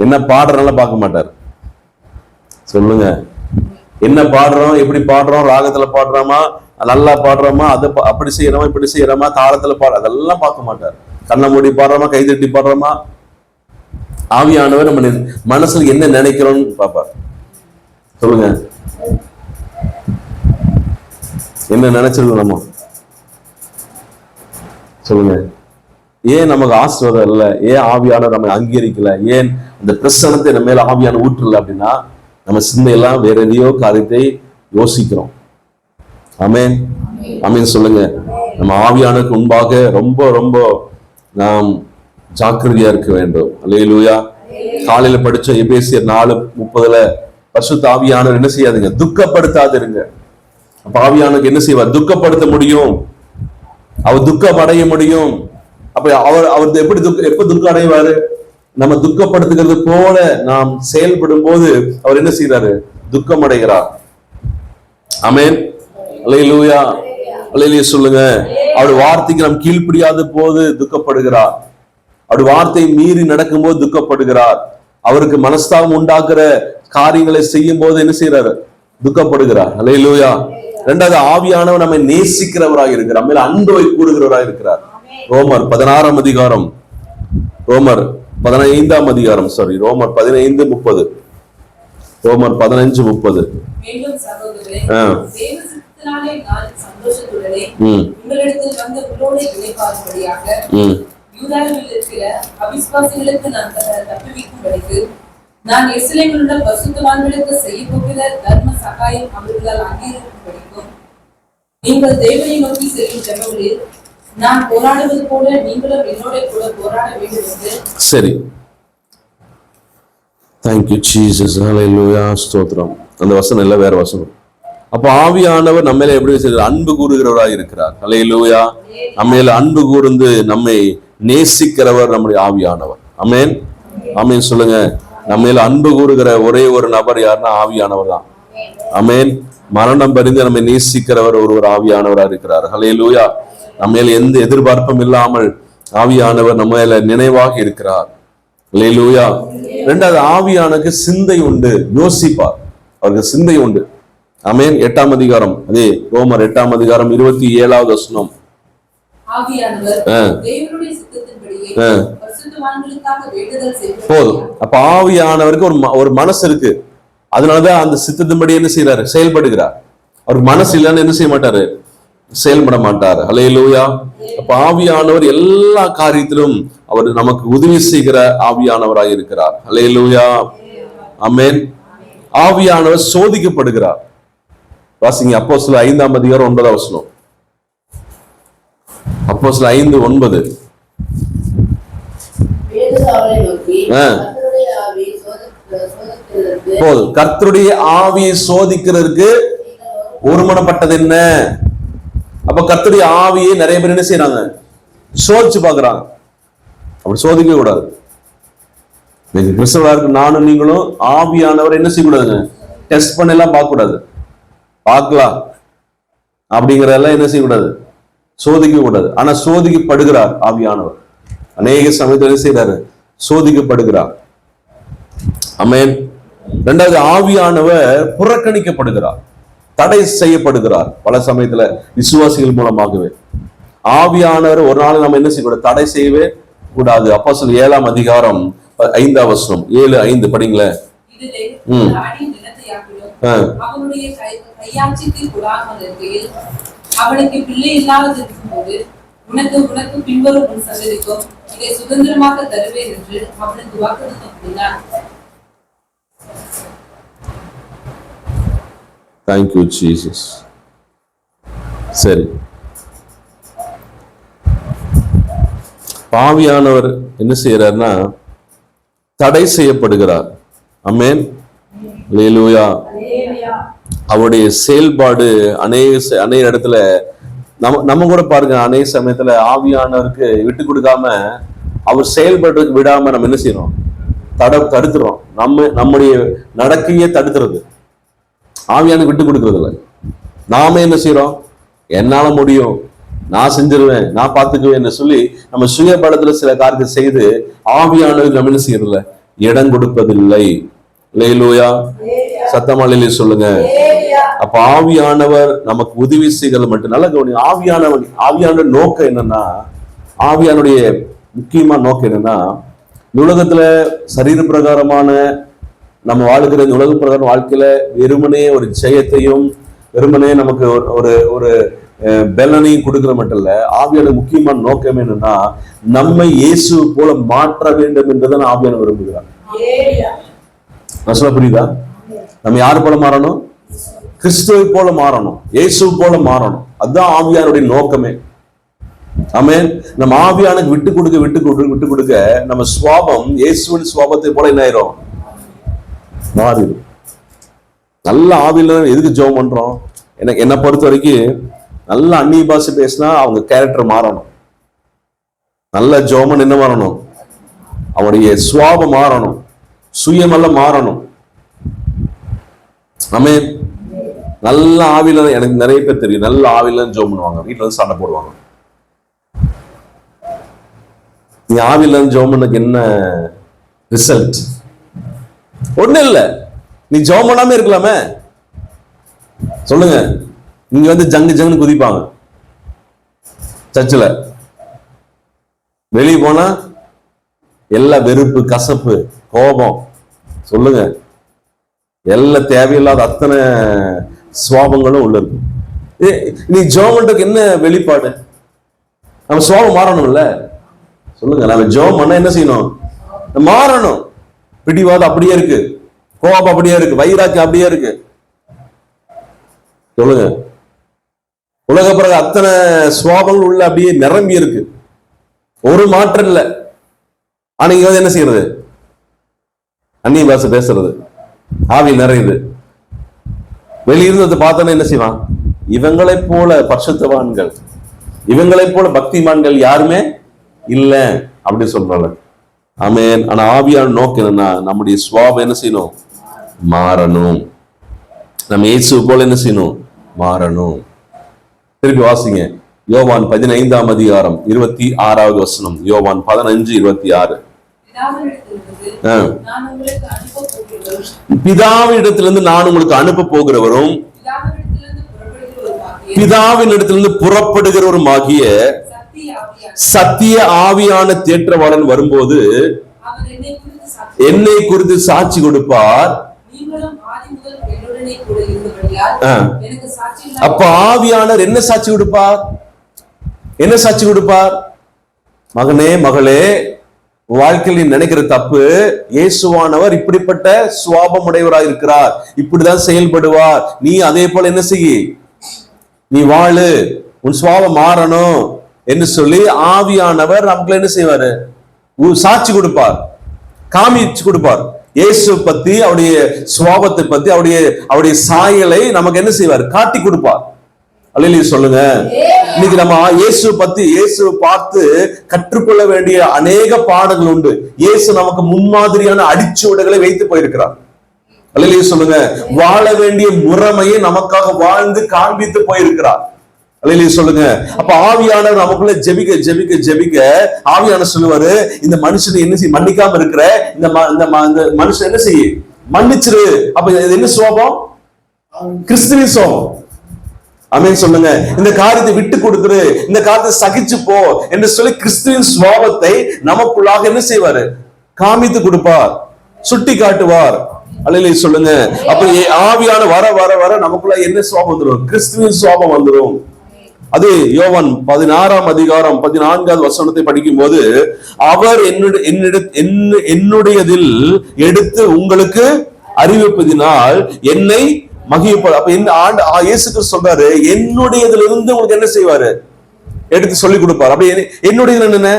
என்ன பாடுறனால பார்க்க மாட்டார். சொல்லுங்க, என்ன பாடுறோம், எப்படி பாடுறோம், ராகத்துல பாடுறோமா, நல்லா பாடுறோமா, அதை அப்படி செய்யறோமா, இப்படி செய்யறோமா, தாளத்துல அதெல்லாம் பார்க்க மாட்டார். கண்ணை மூடி பாடுறோமா, கைதட்டி பாடுறோமா, ஆவியானவர் நம்ம மனசுல என்ன நினைக்கிறோம்னு பார்ப்பார். சொல்லுங்க, என்ன நினைச்சிருக்கோம் நம்ம, சொல்லுங்க. ஏன் நமக்கு ஆசீர்வாதம் இல்லை, ஏன் ஆவியானவர் நம்ம அங்கீகரிக்கல, ஏன் அந்த பிரசனத்தை நம்ம மேல ஆவியான ஊற்றல அப்படின்னா நம்ம சிந்தையெல்லாம் வேற எதையோ காரியத்தை யோசிக்கிறோம். ஆமென் ஆமென் சொல்லுங்க. நம்ம ஆவியானவருக்கு முன்பாக ரொம்ப ரொம்ப நாம் ஜாக்கிரதையா இருக்க வேண்டும். அல்லேலூயா. காலையில படிச்ச எபேசியர் 4:30 பரிசுத்த ஆவியானவர் என்ன செய்யாதுங்க, துக்கப்படுத்தாதிருங்க. அப்ப ஆவியானவருக்கு என்ன செய்வார், துக்கப்படுத்த முடியும், அவர் துக்கம் அடைய முடியும். அப்ப அவர் எப்படி எப்ப துக்கம் அடைவாரு, நம்ம துக்கப்படுத்துகிறது போல நாம் செயல்படும் போது அவர் என்ன செய்யறாரு, துக்கம் அடைகிறார். ஆமென் அல்லேலூயா. அல்லேலூயா சொல்லுங்க. அவருடைய வார்த்தைக்கு நாம் கீழ்ப்படியாத போது துக்கப்படுகிறார், அவருடைய வார்த்தையை மீறி நடக்கும் போது துக்கப்படுகிறார், அவருக்கு மனஸ்தாபம் உண்டாக்குற காரியங்களை செய்யும் போது என்ன செய்யறாரு, துக்கப்படுகிறார். அல்லேலூயா. இரண்டாவது, ஆவியானவர் நம்மை நேசிக்கிறவராக இருக்கிறார், மேல அன்பை கூறுகிறவராக இருக்கிறார். ரோமர் 16 அதிகாரம், ரோமர் 15:30, ரோமர் 15:30. மேலும் சகோதரரே, தேவ சித்தத்தினாலே நான் சந்தோஷத்துடனே உங்களிடத்தில் வந்து உங்களோடு இணைப்பாரும்படியாக யூதாவில் இருக்கிற அவிசுவாசிகளுக்கு நான் தப்புவிக்கும்படிக்கு நான் எருசலேமில் உள்ள பரிசுத்தவான்களுக்கு செய்யப்போகிற தர்ம சகாயம் அவர்களால் அங்கீகரிக்கும்படிக்கும் நீங்கள் தேவனை நோக்கி செல்லும் ஜெபங்களில் நான் போராடுவது போல நீங்களும் என்னோட கூட போராட வேண்டும் என்று. சரி, தேங்க்யூ ஜீசஸ். ஹல்லேலூயா, ஸ்தோத்திரம். அந்த வசனம் இல்ல, வேற வசனம். அப்ப ஆவியானவர் நம்ம மேல எப்படி செய்யறார், அன்பு கூறுகிறவராக இருக்கிறார். ஹல்லேலூயா. நம்ம மேல அன்பு கூர்ந்து நம்மை நேசிக்கிறவர் நம்முடைய ஆவியானவர். ஆமென் ஆமென் சொல்லுங்க. நம்ம மேல அன்பு கூறுகிற ஒரே ஒரு நபர் யாருன்னா ஆவியானவர் தான். ஆமென். மரணம் பரிந்து நம்மை நேசிக்கிறவர் ஒருவர் ஆவியானவராக இருக்கிறார். ஹல்லேலூயா. நம்ம மேல எந்த எதிர்பார்ப்பும் இல்லாமல் ஆவியானவர் நம்ம மேல நினைவாக இருக்கிறார். அல்லேலூயா. இரண்டாவது, ஆவியானுக்கு சிந்தை உண்டு, யோசிப்பார், அவருக்கு சிந்தை உண்டு. ஆமென். 8ஆம் அதிகாரம், அதே ரோமர் 8ஆம் அதிகாரம் 27வது வசனம். ஆவியானவர் தேவனுடைய சித்தத்தின்படியே பரிசுத்தவான்களுக்காக வேண்டுதல் செய்வார். போதும். அப்ப ஆவியானவருக்கு ஒரு மனசு இருக்கு, அதனாலதான் அந்த சித்தத்தின்படி என்ன செய்யறாரு, செயல்படுகிறார். அவருக்கு மனசு இல்லைன்னு என்ன செய்ய மாட்டாரு, செயல்பட மாட்டார். அல்லேலூயா. அப்ப ஆவியானவர் எல்லா காரியத்திலும் அவர் நமக்கு உதவி செய்கிற ஆவியானவராக இருக்கிறார். அல்லேலூயா. ஆமென். ஆவியானவர் சோதிக்கப்படுகிறார். வாசிங்க அப்போஸ்தலர் 5ஆம் அதிகாரம் 9வது வசனம். அப்போஸ்தலர் 5:9. போதும். கர்த்தருடைய ஆவியை சோதிக்கிறதுக்கு ஒருமனப்பட்டது என்ன? அப்ப கர்த்தருடைய ஆவியை நிறைய பேர் என்ன செய்யறாங்க, சோதிச்சு பாக்குறாங்க. அப்படி சோதிக்க கூடாது. கிறிஸ்தவரா இருக்கு நானும் நீங்களும் ஆவியானவர் என்ன செய்யக்கூடாதுங்க, டெஸ்ட் பண்ண எல்லாம் பார்க்க கூடாது. பார்க்கலாம் அப்படிங்கறதெல்லாம் என்ன செய்யக்கூடாது, சோதிக்க கூடாது. ஆனா சோதிக்கப்படுகிறார் ஆவியானவர். அநேக சமயத்தில் என்ன செய்யறாரு, சோதிக்கப்படுகிறார். ஆமென். இரண்டாவது, ஆவியானவர் புறக்கணிக்கப்படுகிறார், தடை செய்யப்படுகிறார். பல சமயத்துல விசுவாசிகள் மூலமாகவே ஆவியானவர் ஒரு நாள் நம்ம என்ன செய்யக்கூடாது, தடை செய்யவே கூடாது. அப்போஸ்தலர் 7ஆம் அதிகாரம் 5ஆம் வசனம், 7:5 படிங்களேன். அவனுடைய கையாட்சிக்கு கூடாமல் இருக்கையில் அவனுக்கு பிள்ளை இல்லாத இருக்கும்போது உனக்கு பின்வரும் உன் சந்ததிக்கும் இதை சுதந்திரமாக தருவேன் என்று அவனுக்கு வாக்குறுத்தம் கொடுத்தார். Thank you Jesus. சரி, ஆவியானவர் என்ன செய்யறாருன்னா தடை செய்யப்படுகிறார். ஆமென். அல்லேலூயா. அவருடைய செயல்பாடு அநேக இடத்துல நம்ம கூட பாருங்க, அநேக சமயத்துல ஆவியானவருக்கு விட்டு கொடுக்காம அவர் செயல்படுறதுக்கு விடாம நம்ம என்ன செய்யறோம், தடுத்துறோம். நம்முடைய நடக்கையே தடுத்துறது. ஆவியானுக்கு விட்டு கொடுக்கறது இல்லை. நாம என்ன செய்யறோம், என்னால முடியும், நான் செஞ்சிருவேன், நான் பார்த்துக்குவேன் சொல்லி நம்ம சுயபலத்துல சில காரியத்தை செய்து ஆவியானவருக்கு நம்ம என்ன செய்யறதில்ல, இடம் கொடுப்பதில்லை. அல்லேலூயா. சத்தமா அல்லேலூயா சொல்லுங்க. அப்ப ஆவியானவர் நமக்கு உதவி செய்கிறது மட்டும் நல்ல கவனி. ஆவியானவர் நோக்கம் என்னன்னா, ஆவியானுடைய முக்கியமான நோக்கம் என்னன்னா, உலகத்துல சரீர பிரகாரமான நம்ம வாழ்கிற இந்த உலக பிரகாரம் வாழ்க்கையில வெறுமனே ஒரு ஜெயத்தையும், வெறுமனே நமக்கு ஒரு ஒரு பெலனையும் கொடுக்கிற மட்டும் இல்ல, ஆவியான முக்கியமான நோக்கம் என்னன்னா நம்மை இயேசு போல மாற்ற வேண்டும் என்றுதான் ஆவியான விரும்புகிறார். நான் சொல்ல புரியுதா? நம்ம யாரு போல மாறணும்? கிறிஸ்துவை போல மாறணும், இயேசு போல மாறணும். அதுதான் ஆவியானுடைய நோக்கமே. ஆமென். நம்ம ஆவியானுக்கு விட்டு கொடுக்க நம்ம சுவாபம் இயேசுவின் சுவாபத்தை போல என்ன ஆயிரும்? மாறிடும். நல்ல ஆவியில எதுக்கு ஜெபம் பண்றோம்? என்னை பொறுத்த வரைக்கும் நல்ல அந்நிய பாஷை பேசினா அவங்க கேரக்டர் மாறணும். நல்ல ஜெபம் என்ன மாறணும்? அவனுடைய சுவாபம் மாறணும், சுயமெல்லாம் மாறணும். ஆமென். நல்ல ஆவியில எனக்கு நிறைய பேர் தெரியும், நல்ல ஆவியில ஜெபம் பண்ணுவாங்க, வீட்டுல வந்து சண்டை போடுவாங்க. நீ ஆவியில ஜெபம் பண்ணக்கு என்ன ரிசல்ட்? ஒண்ணு இல்ல, நீ ஜெபம் பண்ணாம இருக்கலாமே. சொல்லுங்க. இங்க வந்து ஜங்குன்னு குதிப்பாங்க சர்ச்சில், வெளியே போனா எல்லா வெறுப்பு, கசப்பு, கோபம், சொல்லுங்க, எல்லா தேவையில்லாத அத்தனை சுவாபங்களும் உள்ள இருக்கு. நீ ஜெபம் பண்றதுக்கு என்ன வெளிப்பாடு? நம்ம சுவாபம் மாறணும்ல. சொல்லுங்க. நம்ம ஜெபம் பண்ண என்ன செய்யணும்? மாறணும். பிடிவாதம் அப்படியே இருக்கு, கோபம் அப்படியே இருக்கு, வைராக்கியம் அப்படியே இருக்கு. சொல்லுங்க. உலக பிறகு அத்தனை சுவாபங்கள் உள்ள அப்படியே நிரம்பி இருக்கு, ஒரு மாற்றம் இல்லை. ஆனா இங்க வந்து என்ன செய்யறது? அந்நிய பாஷை பேசுறது, ஆவி நிறையுது. வெளியிருந்து பார்த்தோன்னா என்ன செய்வான்? இவங்களை போல பரிசுத்தவான்கள், இவங்களை போல பக்திமான்கள் யாருமே இல்ல அப்படி சொல்றாங்க. ஆமென். ஆனா ஆவியான நோக்கம் என்னன்னா நம்முடைய சுவாபம் என்ன செய்யணும்? மாறணும். நம்ம இயேசு போல என்ன செய்யணும்? மாறணும். திருப்பி வாசிங்க. யோவான் 15ஆம் அதிகாரம் 26வது வசனம். யோவான் 15:26. பிதாவினிடத்திலிருந்து நான் உங்களுக்கு அனுப்ப போகிறவரும் பிதாவின் இடத்திலிருந்து புறப்படுகிறவருமாகிய சத்திய ஆவியான தேற்றவாளன் வரும்போது என்னை குறித்து சாட்சி கொடுப்பார். அப்ப ஆவியானவர் என்ன சாட்சி கொடுப்பார்? என்ன சாட்சி கொடுப்பார்? மகனே, மகளே, வாழ்க்கையில் நினைக்கிற தப்பு, இயேசுவானவர் இப்படிப்பட்ட சுவாபம் உடையவராக இருக்கிறார், இப்படிதான் செயல்படுவார், நீ அதே போல என்ன செய்ய, நீ வாழு, உன் சுவாபம் மாறணும் என்று சொல்லி ஆவியானவர் நமக்கு என்ன செய்வாரு? சாட்சி கொடுப்பார், காமிச்சு கொடுப்பார். இயேசு பத்தி, அவருடைய சுவாபத்தை பத்தி, அவருடைய சாயலை நமக்கு என்ன செய்வார்? காட்டி கொடுப்பார். அல்லேலூயா சொல்லுங்க. இன்னைக்கு நம்ம இயேசு பார்த்து கற்றுக்கொள்ள வேண்டிய அநேக பாடங்கள் உண்டு. இயேசு நமக்கு முன்மாதிரியான அடிச்சுவடுகளை வைத்து போயிருக்கிறார். அல்லேலூயா சொல்லுங்க. வாழ வேண்டிய முறைமையை நமக்காக வாழ்ந்து காண்பித்து போயிருக்கிறார். அல்லேலூயா சொல்லுங்க. அப்ப ஆவியானவர் நமக்குள்ள ஜெபிக்க ஆவியானவர் சொல்லுவாரு, இந்த மனுஷனை என்ன செய்ய, மன்னிக்காம இருக்கிற இந்த மனுஷன் என்ன செய்ய, மன்னிச்சிரு. அப்ப இது என்ன சுவாபம்? கிறிஸ்துவின் சுவாபம். ஆமென் சொல்லுங்க. இந்த காரியத்தை விட்டு கொடுத்துரு, இந்த காரியத்தை சகிச்சு போ என்று சொல்லி கிறிஸ்துவின் சுவாபத்தை நமக்குள்ளாக என்ன செய்வாரு? காமித்து கொடுப்பார், சுட்டி காட்டுவார். அல்லேலூயா சொல்லுங்க. அப்ப ஆவியான வர வர வர நமக்குள்ள என்ன சுவாபம் வந்துடும்? கிறிஸ்துவின் சுவாபம் வந்துடும். அது யோவான் 16ஆம் அதிகாரம் 14வது வசனத்தை படிக்கும் போது, அவர் என்னுடையதில் எடுத்து உங்களுக்கு அறிவிப்பதினால் என்னை மகிழ்ப்பது. அப்ப இயேசு கிறிஸ்து சொல்றாரு, என்னுடையதிலிருந்து உங்களுக்கு என்ன செய்வாரு? எடுத்து சொல்லி கொடுப்பார். அப்ப என்னுடையது என்ன?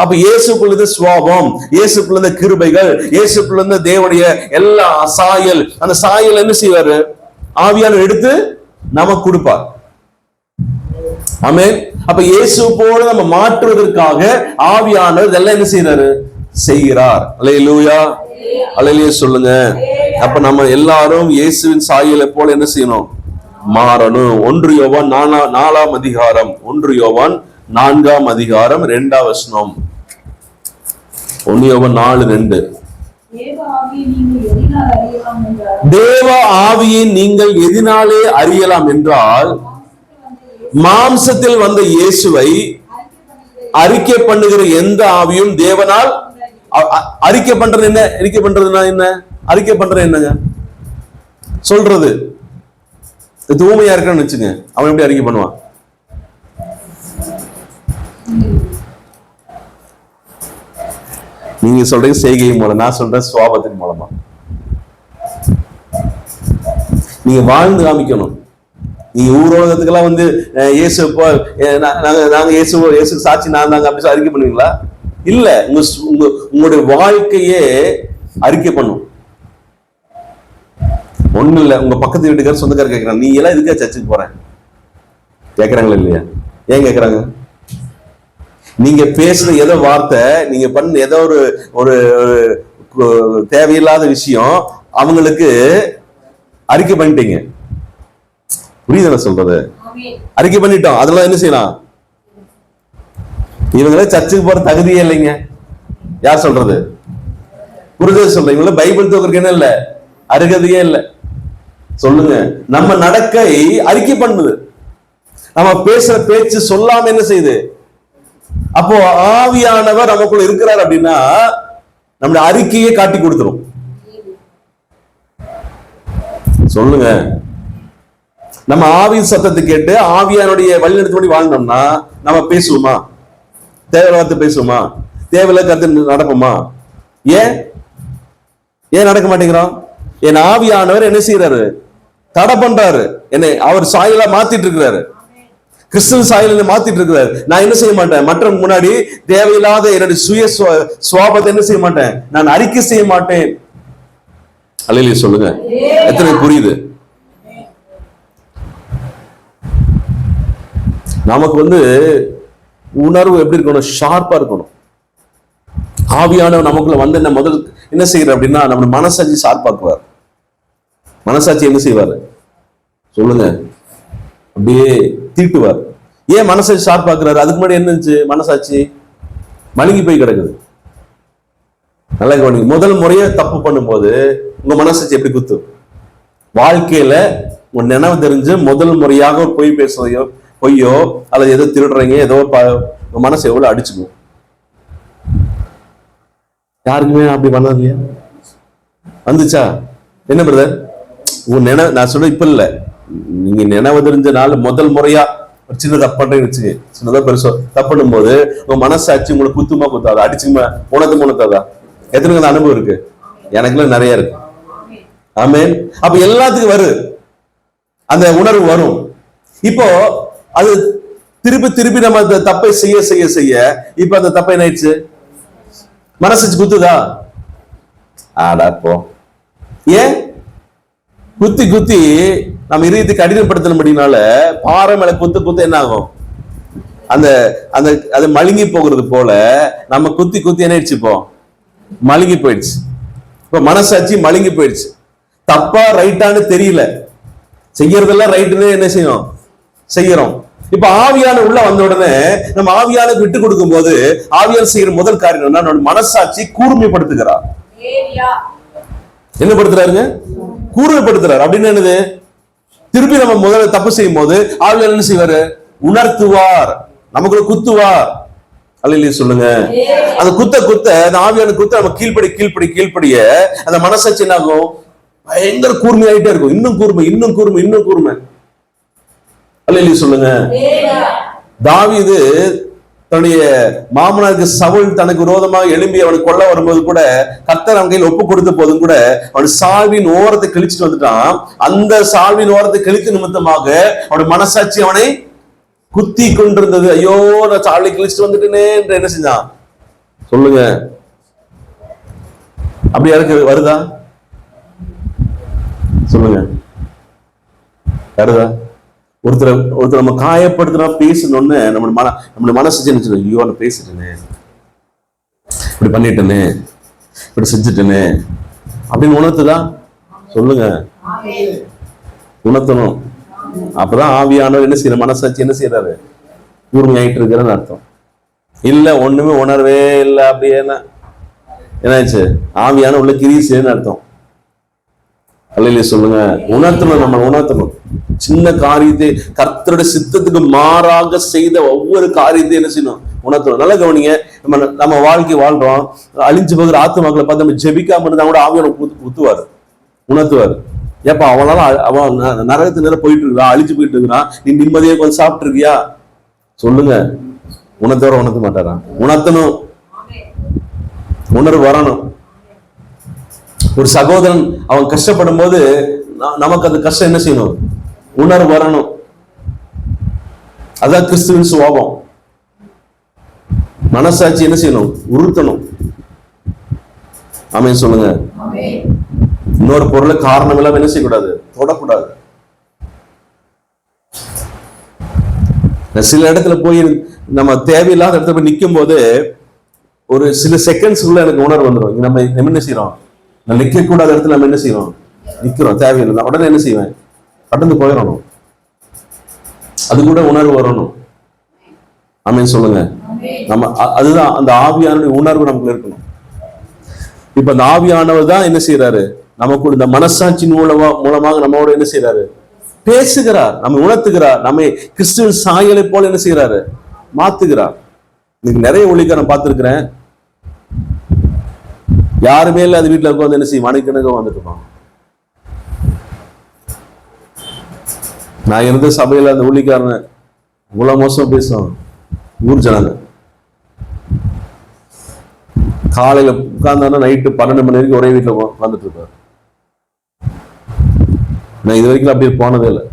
அப்ப இயேசுக்குள்ள சுவாபம், இயேசுக்குள்ள கிருபைகள், இயேசுக்குள்ள தேவனுடைய எல்லா சாயல், அந்த சாயல் என்ன செய்வாரு? ஆவியானவர் எடுத்து நமக்கு கொடுப்பார். ஆமென். அப்ப இயேசு போல நம்ம மாற்றுவதற்காக ஆவியானவர் இதெல்லாம் என்ன செய்கிறார். அல்லேலூயா, அல்லேலூயா சொல்லுங்க. அப்ப நம்ம எல்லாரும் இயேசுவின் சாயலை போல என்ன செய்யணும்? மாறணும். 1 யோவான் 4ஆம் அதிகாரம் 1 யோவான் 4ஆம் அதிகாரம் 2ஆம் வசனம். 1 யோவான் 4:2. தேவ ஆவியை நீங்கள் எதினாலே அறியலாம் என்றால், மாம்சத்தில் வந்த இயேசுவை அறிக்கை பண்ணுகிற எந்த ஆவியும் தேவனால். அறிக்கை பண்றது என்ன? அறிக்கை பண்றதுன்னா என்ன? அறிக்கை பண்றது என்னங்க? சொல்றது. தூய்மையா இருக்கான்னு வச்சுங்க, அவன் எப்படி அறிக்கை பண்ணுவான்? நீங்க சொல்றீங்க செய்கையின் மூலம், நான் சொல்றேன் சுவாபத்தின் மூலமா. நீங்க வாழ்ந்து காமிக்கணும். நீங்க ஊரோகத்துக்கெல்லாம் வந்து இயேசு நாங்க இயேசு சாட்சி நான் தாங்க அப்படி அறிக்கை பண்ணுவீங்களா? இல்ல, உங்களுடைய வாழ்க்கையே அறிக்கை பண்ணும். ஒண்ணு இல்ல, உங்க பக்கத்து வீட்டுக்கார சொந்தக்கார கேட்கறாங்க, நீ எல்லாம் இதுக்கா சர்ச்சுக்கு போறேன் கேட்கறாங்களா இல்லையா? ஏன் கேட்கறாங்க? நீங்க பேசுற ஏதோ வார்த்தை, நீங்க பண்ண ஏதோ ஒரு தேவையில்லாத விஷயம் அவங்களுக்கு அறிக்கை பண்ணிட்டீங்க. புரியுது சொல்றது? அறிக்கை பண்ணிட்டோம். அதெல்லாம் என்ன செய்யலாம்? இவங்களே சர்ச்சுக்கு போற தகுதியே இல்லைங்க. யார் சொல்றது? குருதேவ் சொல்ற. இவங்கள பைபிள் தூக்குறதுக்கு என்ன இல்ல, அருகதையே இல்லை. சொல்லுங்க. நம்ம நடக்கை அறிக்கை பண்ணுது. நம்ம பேசுற பேச்சு சொல்லாம என்ன செய்யுது? அப்போ ஆவியானவர் நமக்குள்ள இருக்கிறார் அப்படின்னா நம்முடைய அறிக்கையை காட்டி கொடுத்துரும். சொல்லுங்க. நம்ம ஆவியின் சத்தத்தை கேட்டு ஆவியானுடைய வழிநடத்தபடி வாழ்ந்தோம்னா நம்ம பேசுவோமா? தேவையில்லாத பேசுவோமா? தேவையில்ல கருத்து நடக்குமா? ஏன் நடக்க மாட்டேங்கிறோம்? என் ஆவியானவர் என்ன செய்யறாரு? தடை பண்றாரு. என்னை அவர் சாயலா மாத்திட்டு இருக்கிறாரு. கிறிஸ்துவ சாயல மாத்திட்டு இருக்கிறாரு. நான் என்ன செய்ய மாட்டேன்? மற்ற முன்னாடி தேவையில்லாத என்னுடைய சுய சுவாபத்தை என்ன செய்ய மாட்டேன்? நான் அறிக்கை செய்ய மாட்டேன். அல்லேலூயா சொல்லுங்க. எத்தனை புரியுது? நமக்கு வந்து உணர்வு எப்படி இருக்கணும்? ஷார்ப்பா இருக்கணும். ஆவியானவர் நமக்குள்ள வந்து என்ன முதல் என்ன செய்யற அப்படின்னா நம்ம மனசாட்சி ஷார்ப்பாக்குவார். மனசாட்சி என்ன செய்வாரு? சொல்லுங்க. அப்படியே தீட்டுவார். ஏன் மனசாட்சி ஷார்ப்பாக்குறாரு? அதுக்கு முன்னாடி என்ன இருந்துச்சு? மனசாட்சி மழுங்கி போய் கிடக்குது. நல்லா கவனிங்க. முதல் முறையா தப்பு பண்ணும்போது உங்க மனசாட்சி எப்படி குத்து? வாழ்க்கையில உங்க நினைவு தெரிஞ்சு முதல் முறையாக பொய் பேசுறதையோ பொய்யோ அல்லது ஏதோ திருடுறீங்க ஏதோ உங்க மனசு எவ்வளவு அடிச்சுக்கும். யாருக்குமே அப்படி பண்ணது இல்லையா? வந்துச்சா? என்ன பிரதர் உங்க நினைவு? நான் சொல்ல இப்ப இல்ல, நீங்க நினைவு தெரிஞ்ச நாள் முதல் முறையா ஒரு சின்ன தப்பு வச்சுக்க, சின்னதா பெருசோ தப்புனும் போது உங்க மனசாட்சி உங்களுக்கு குத்துமா குத்தாதா? அடிச்சுமா உணர்த்தாதா? எத்தனை அனுபவம் இருக்கு? எனக்குலாம் நிறைய இருக்கு. ஆமென். அப்ப எல்லாத்துக்கும் வருது, அந்த உணர்வு வரும். இப்போ அது திருப்பி திருப்பி நம்ம அந்த தப்பை செய்ய செய்ய செய்ய இப்ப அந்த தப்பை என்ன ஆயிடுச்சு? மனசாட்சி குத்துதா? ஆடாப்போ. ஏன் குத்தி குத்தி நம்ம இதயத்தை கடினப்படுத்தினபடினால பாறை மேல குத்து குத்து என்ன ஆகும்? அந்த அந்த அது மழுங்கி போகிறது போல நம்ம குத்தி குத்தி என்ன ஆயிடுச்சு? இப்போ மழுங்கி போயிடுச்சு. இப்ப மனசாட்சி மழுங்கி போயிடுச்சு. தப்பா ரைட்டான்னு தெரியல, செய்யறதெல்லாம் ரைட்டுன்னு என்ன செய்யும்? செய்யறோம். இப்ப ஆவியான உள்ள வந்த உடனே நம்ம ஆவியான விட்டு கொடுக்கும் போது ஆவியான செய்யற முதல் காரியம் என்ன? மனசாட்சி கூர்மைப்படுத்துகிறார். என்ன படுத்துறாருங்க? கூர்மைப்படுத்துறாரு. அப்படின்னு என்னது? திருப்பி நம்ம முதல்ல தப்பு செய்யும் போது ஆவியான என்ன செய்வாரு? உணர்த்துவார், நமக்குள்ள குத்துவார். அல்லேலூயா சொல்லுங்க. அந்த குத்த குத்த அந்த ஆவியான குத்த நம்ம கீழ்ப்படி கீழ்ப்படி கீழ்ப்படிய அந்த மனசாட்சி என்ன ஆகும்? பயங்கர கூர்மை ஆயிட்டே இருக்கும். இன்னும் கூர்மை, இன்னும் கூர்மை, இன்னும் கூர்மை. அல்லேலூயா சொல்லுங்க. தாவீது தன்னுடைய மாமனாருக்கு சவுல் தனக்கு விரோதமாக எழும்பி அவனை கொல்ல வரும்போது கூட கர்த்தர் அவன் கையில் ஒப்பு கொடுத்த போதும் கூட அவன் சால்வின் ஓரத்தை கிழிச்சிட்டு வந்துட்டான். அந்த சால்வின் ஓரத்தை கிழித்து நிமித்தமாக அவனுடைய மனசாட்சி அவனை குத்தி கொண்டிருந்தது. ஐயோ நான் சால்வை கிழிச்சிட்டு வந்துட்டேனே என்று என்ன செஞ்சான்? சொல்லுங்க. அப்படி யாருக்கு வருதா? சொல்லுங்க. வருதா? ஒருத்தர் நம்ம காயப்படுத்தினா பேசணும்னு நம்ம மனசு நினைச்சு, ஐயோ நான் பேசிட்டேனே, இப்படி பண்ணிட்டேனே, இப்படி செஞ்சுட்டேனே அப்படின்னு உணர்த்துதா? சொல்லுங்க. உணர்த்தணும். அப்பதான் ஆவியானவர் என்ன செய்யற? மனசாட்சி என்ன செய்யறாரு? கூர்மையாயிட்டு இருக்கிறன்னு அர்த்தம். இல்ல ஒண்ணுமே உணர்வே இல்லை அப்படியே என்னாச்சு? ஆவியான உள்ள கிரீசுன்னு அர்த்தம். அல்லேலூயா சொல்லுங்க. உணர்த்தணும், நம்ம உணர்த்தணும். சின்ன காரியத்தை கர்த்தருடைய சித்தத்துக்கு மாறாக செய்த ஒவ்வொரு காரியத்தையும் என்ன செய்யணும்? உணர்த்தணும். நல்லா கவனிங்க. நம்ம வாழ்க்கை வாழ்றோம், அழிஞ்சு போகிற ஆத்துமாக்களை பார்த்து நம்ம ஜெபிக்காம இருந்தா கூட ஆவியான குத்துவாரு, உணர்த்துவாரு. ஏப்பா அவன் நரகத்து நேரம் போயிட்டு இருக்கிறான், அழிஞ்சு போயிட்டு இருக்கிறான், நீ நிம்மதியா கொஞ்சம் சாப்பிட்டு இருக்கியா? சொல்லுங்க. உணர்த்தவர உணர்த்த மாட்டாரா? உணர்த்தணும். உணர்வு வரணும். ஒரு சகோதரன் அவன் கஷ்டப்படும் போது நமக்கு அந்த கஷ்டம் என்ன செய்யணும்? உணர்வு வரணும். அதான் கிறிஸ்துவின் சுபாவம். மனசாட்சி என்ன செய்யணும்? உறுத்தணும். ஆமென் சொல்லுங்க. இன்னொரு பொருளை காரணம் இல்லாம என்ன செய்யக்கூடாது? தொடக்கூடாது. சில இடத்துல போய் நம்ம தேவையில்லாத இடத்துல போய் நிற்கும் போது ஒரு சில செகண்ட்ஸ்க்குள்ள எனக்கு உணர்வு வந்துடும். நம்ம என்ன செய்யறோம்? நம்ம நிக்க கூடாத இடத்துல நம்ம என்ன செய்யறோம்? நிக்கிறோம். தேவையில்லை. உடனே என்ன செய்வேன்? கடந்து போயிடணும். அது கூட உணர்வு வரணும். ஆமென் சொல்லுங்க. நம்ம அதுதான் அந்த ஆவியானுடைய உணர்வு நமக்கு இருக்கணும். இப்ப அந்த ஆவியானவர் தான் என்ன செய்யறாரு? நமக்கு இந்த மனசாட்சியின் மூலமாக நம்மோட என்ன செய்யறாரு? பேசுகிறார், நம்ம உணர்த்துகிறார், நம்ம கிறிஸ்துவின் சாயலை போல என்ன செய்யறாரு? மாத்துகிறார். இன்னைக்கு நிறைய ஒளிக்க நான் பார்த்திருக்கிறேன். யாருமே இல்லை அது வீட்டுல உட்காந்து என்ன செய்யும்? மணிக்கணக்காக வந்துட்டு இருப்பாங்க. நான் இருந்த சபையில அந்த ஊழிக்காரன் இவ்வளவு மோசம் பேசுவான். ஊர் ஜனங்க காலையில உட்கார்ந்தானா நைட்டு 12 மணி வரைக்கும் ஒரே வீட்டுல வந்துட்டு இருப்பாரு. நான் இது வரைக்கும் அப்படி போனதே இல்லை.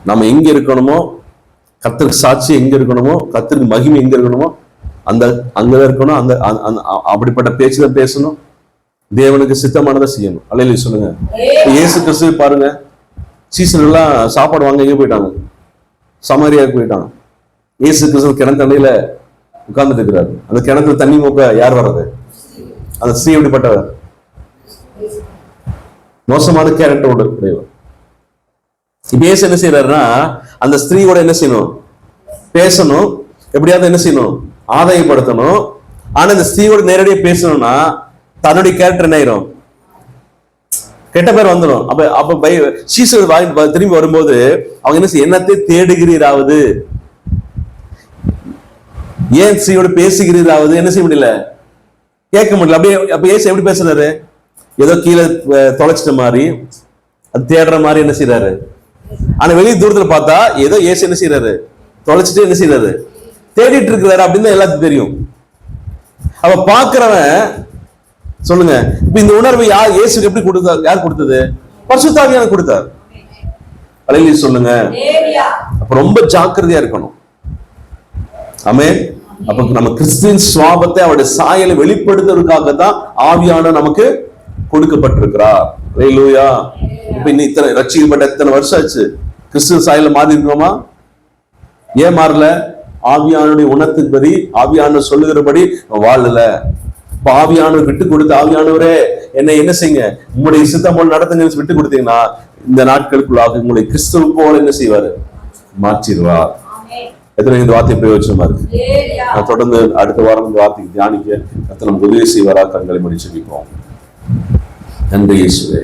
நம்ம எங்க இருக்கணுமோ, கர்த்தருக்கு சாட்சி எங்க இருக்கணுமோ, கர்த்தருக்கு மகிமை எங்க இருக்கணுமோ அந்த அங்கதான் இருக்கணும். அந்த அப்படிப்பட்ட பேச்சு தான் பேசணும். தேவனுக்கு சித்தமானதை செய்யணும். அல்லேலூயா சொல்லுங்க. இயேசு கிறிஸ்துவை பாருங்க, சீசன் எல்லாம் சாப்பாடு வாங்க எங்க போயிட்டாங்க? சமாரியாவுக்கு போயிட்டாங்க. இயேசு கிறிஸ்து கிணத்தண்டையில உட்கார்ந்துட்டு இருக்கிறாரு. அந்த கிணத்துல தண்ணி மூக்க யார் வர்றது? அந்த ஸ்ரீ எப்படிப்பட்டவர்? மோசமான கேரக்டரோட உடையவர். இப்ப இயேசு என்ன செய்யறாருன்னா அந்த ஸ்திரீயோட என்ன செய்யணும்? பேசணும். எப்படியாவது என்ன செய்யணும்? ஆதாயப்படுத்தணும். ஆனா இந்த ஸ்திரீயோட நேரடியாக பேசணும்னா தன்னுடைய கேரக்டர் என்ன ஆயிரும்? கெட்ட பேர் வந்துடும். அப்ப சீசர் திரும்பி வரும்போது அவங்க என்ன செய்ய? என்னத்தை தேடுகிறீராவது, ஏன் ஸ்ரீயோட பேசுகிறீராவது என்ன செய்ய முடியல? கேட்க முடியல. அப்படியே அப்ப ஏசு எப்படி பேசுறாரு? ஏதோ கீழே தொலைச்சிட்ட மாதிரி, அது தேடுற மாதிரி என்ன செய்யறாரு? ஆனா வெளியே தூரத்துல பார்த்தா ஏதோ ஏசு என்ன செய்யறாரு? தொலைச்சிட்டு என்ன செய்யறாரு? தேடிட்டு இருக்கிறாரு அப்படின்னு எல்லாத்துக்கும் தெரியும். அவ பாக்குறவன் சொல்லுங்க. இப்ப இந்த உணர்வு யார் இயேசுக்கு எப்படி கொடுத்தாரு? யார் கொடுத்தது? பரிசுத்த ஆவியானவர் கொடுத்தார். அல்லேலூயா சொல்லுங்க. அப்ப ரொம்ப ஜாக்கிரதையா இருக்கணும். ஆமென். அப்ப நம்ம கிறிஸ்துவின் சுவாபத்தை அவருடைய சாயலை வெளிப்படுத்துவதற்காக தான் ஆவியானவர் நமக்கு கொடுக்கப்பட்டிருக்கிறார். அல்லேலூயா. இப்ப இத்தனை ரட்சிக்கப்பட்ட எத்தனை வருஷம் ஆச்சு? கிறிஸ்துவ சாயல மாறி இருக்கோமா? ஏன் மாறல? ஆவியானுடைய உணர்த்துபடி, ஆவியானவர் சொல்லுகிறபடி வாழல. இப்ப ஆவியானவர் விட்டு கொடுத்து, ஆவியானவரே என்னை என்ன செய்யுங்க, உங்களுடைய சித்தம் போல நடத்துங்க விட்டு கொடுத்தீங்கன்னா இந்த நாட்களுக்குள்ளாக உங்களை கிறிஸ்துவ போல என்ன செய்வாரு? மாற்றிடுவார். எத்தனை இந்த வார்த்தை பிரயோஜனமா இருக்கு. நான் தொடர்ந்து அடுத்த வாரம் இந்த வார்த்தைக்கு தியானிக்க கர்த்தர் நமக்கு உதவி செய்வாரா? கண்களை மூடி ஜெபிப்போம். நன்றி இயேசுவே.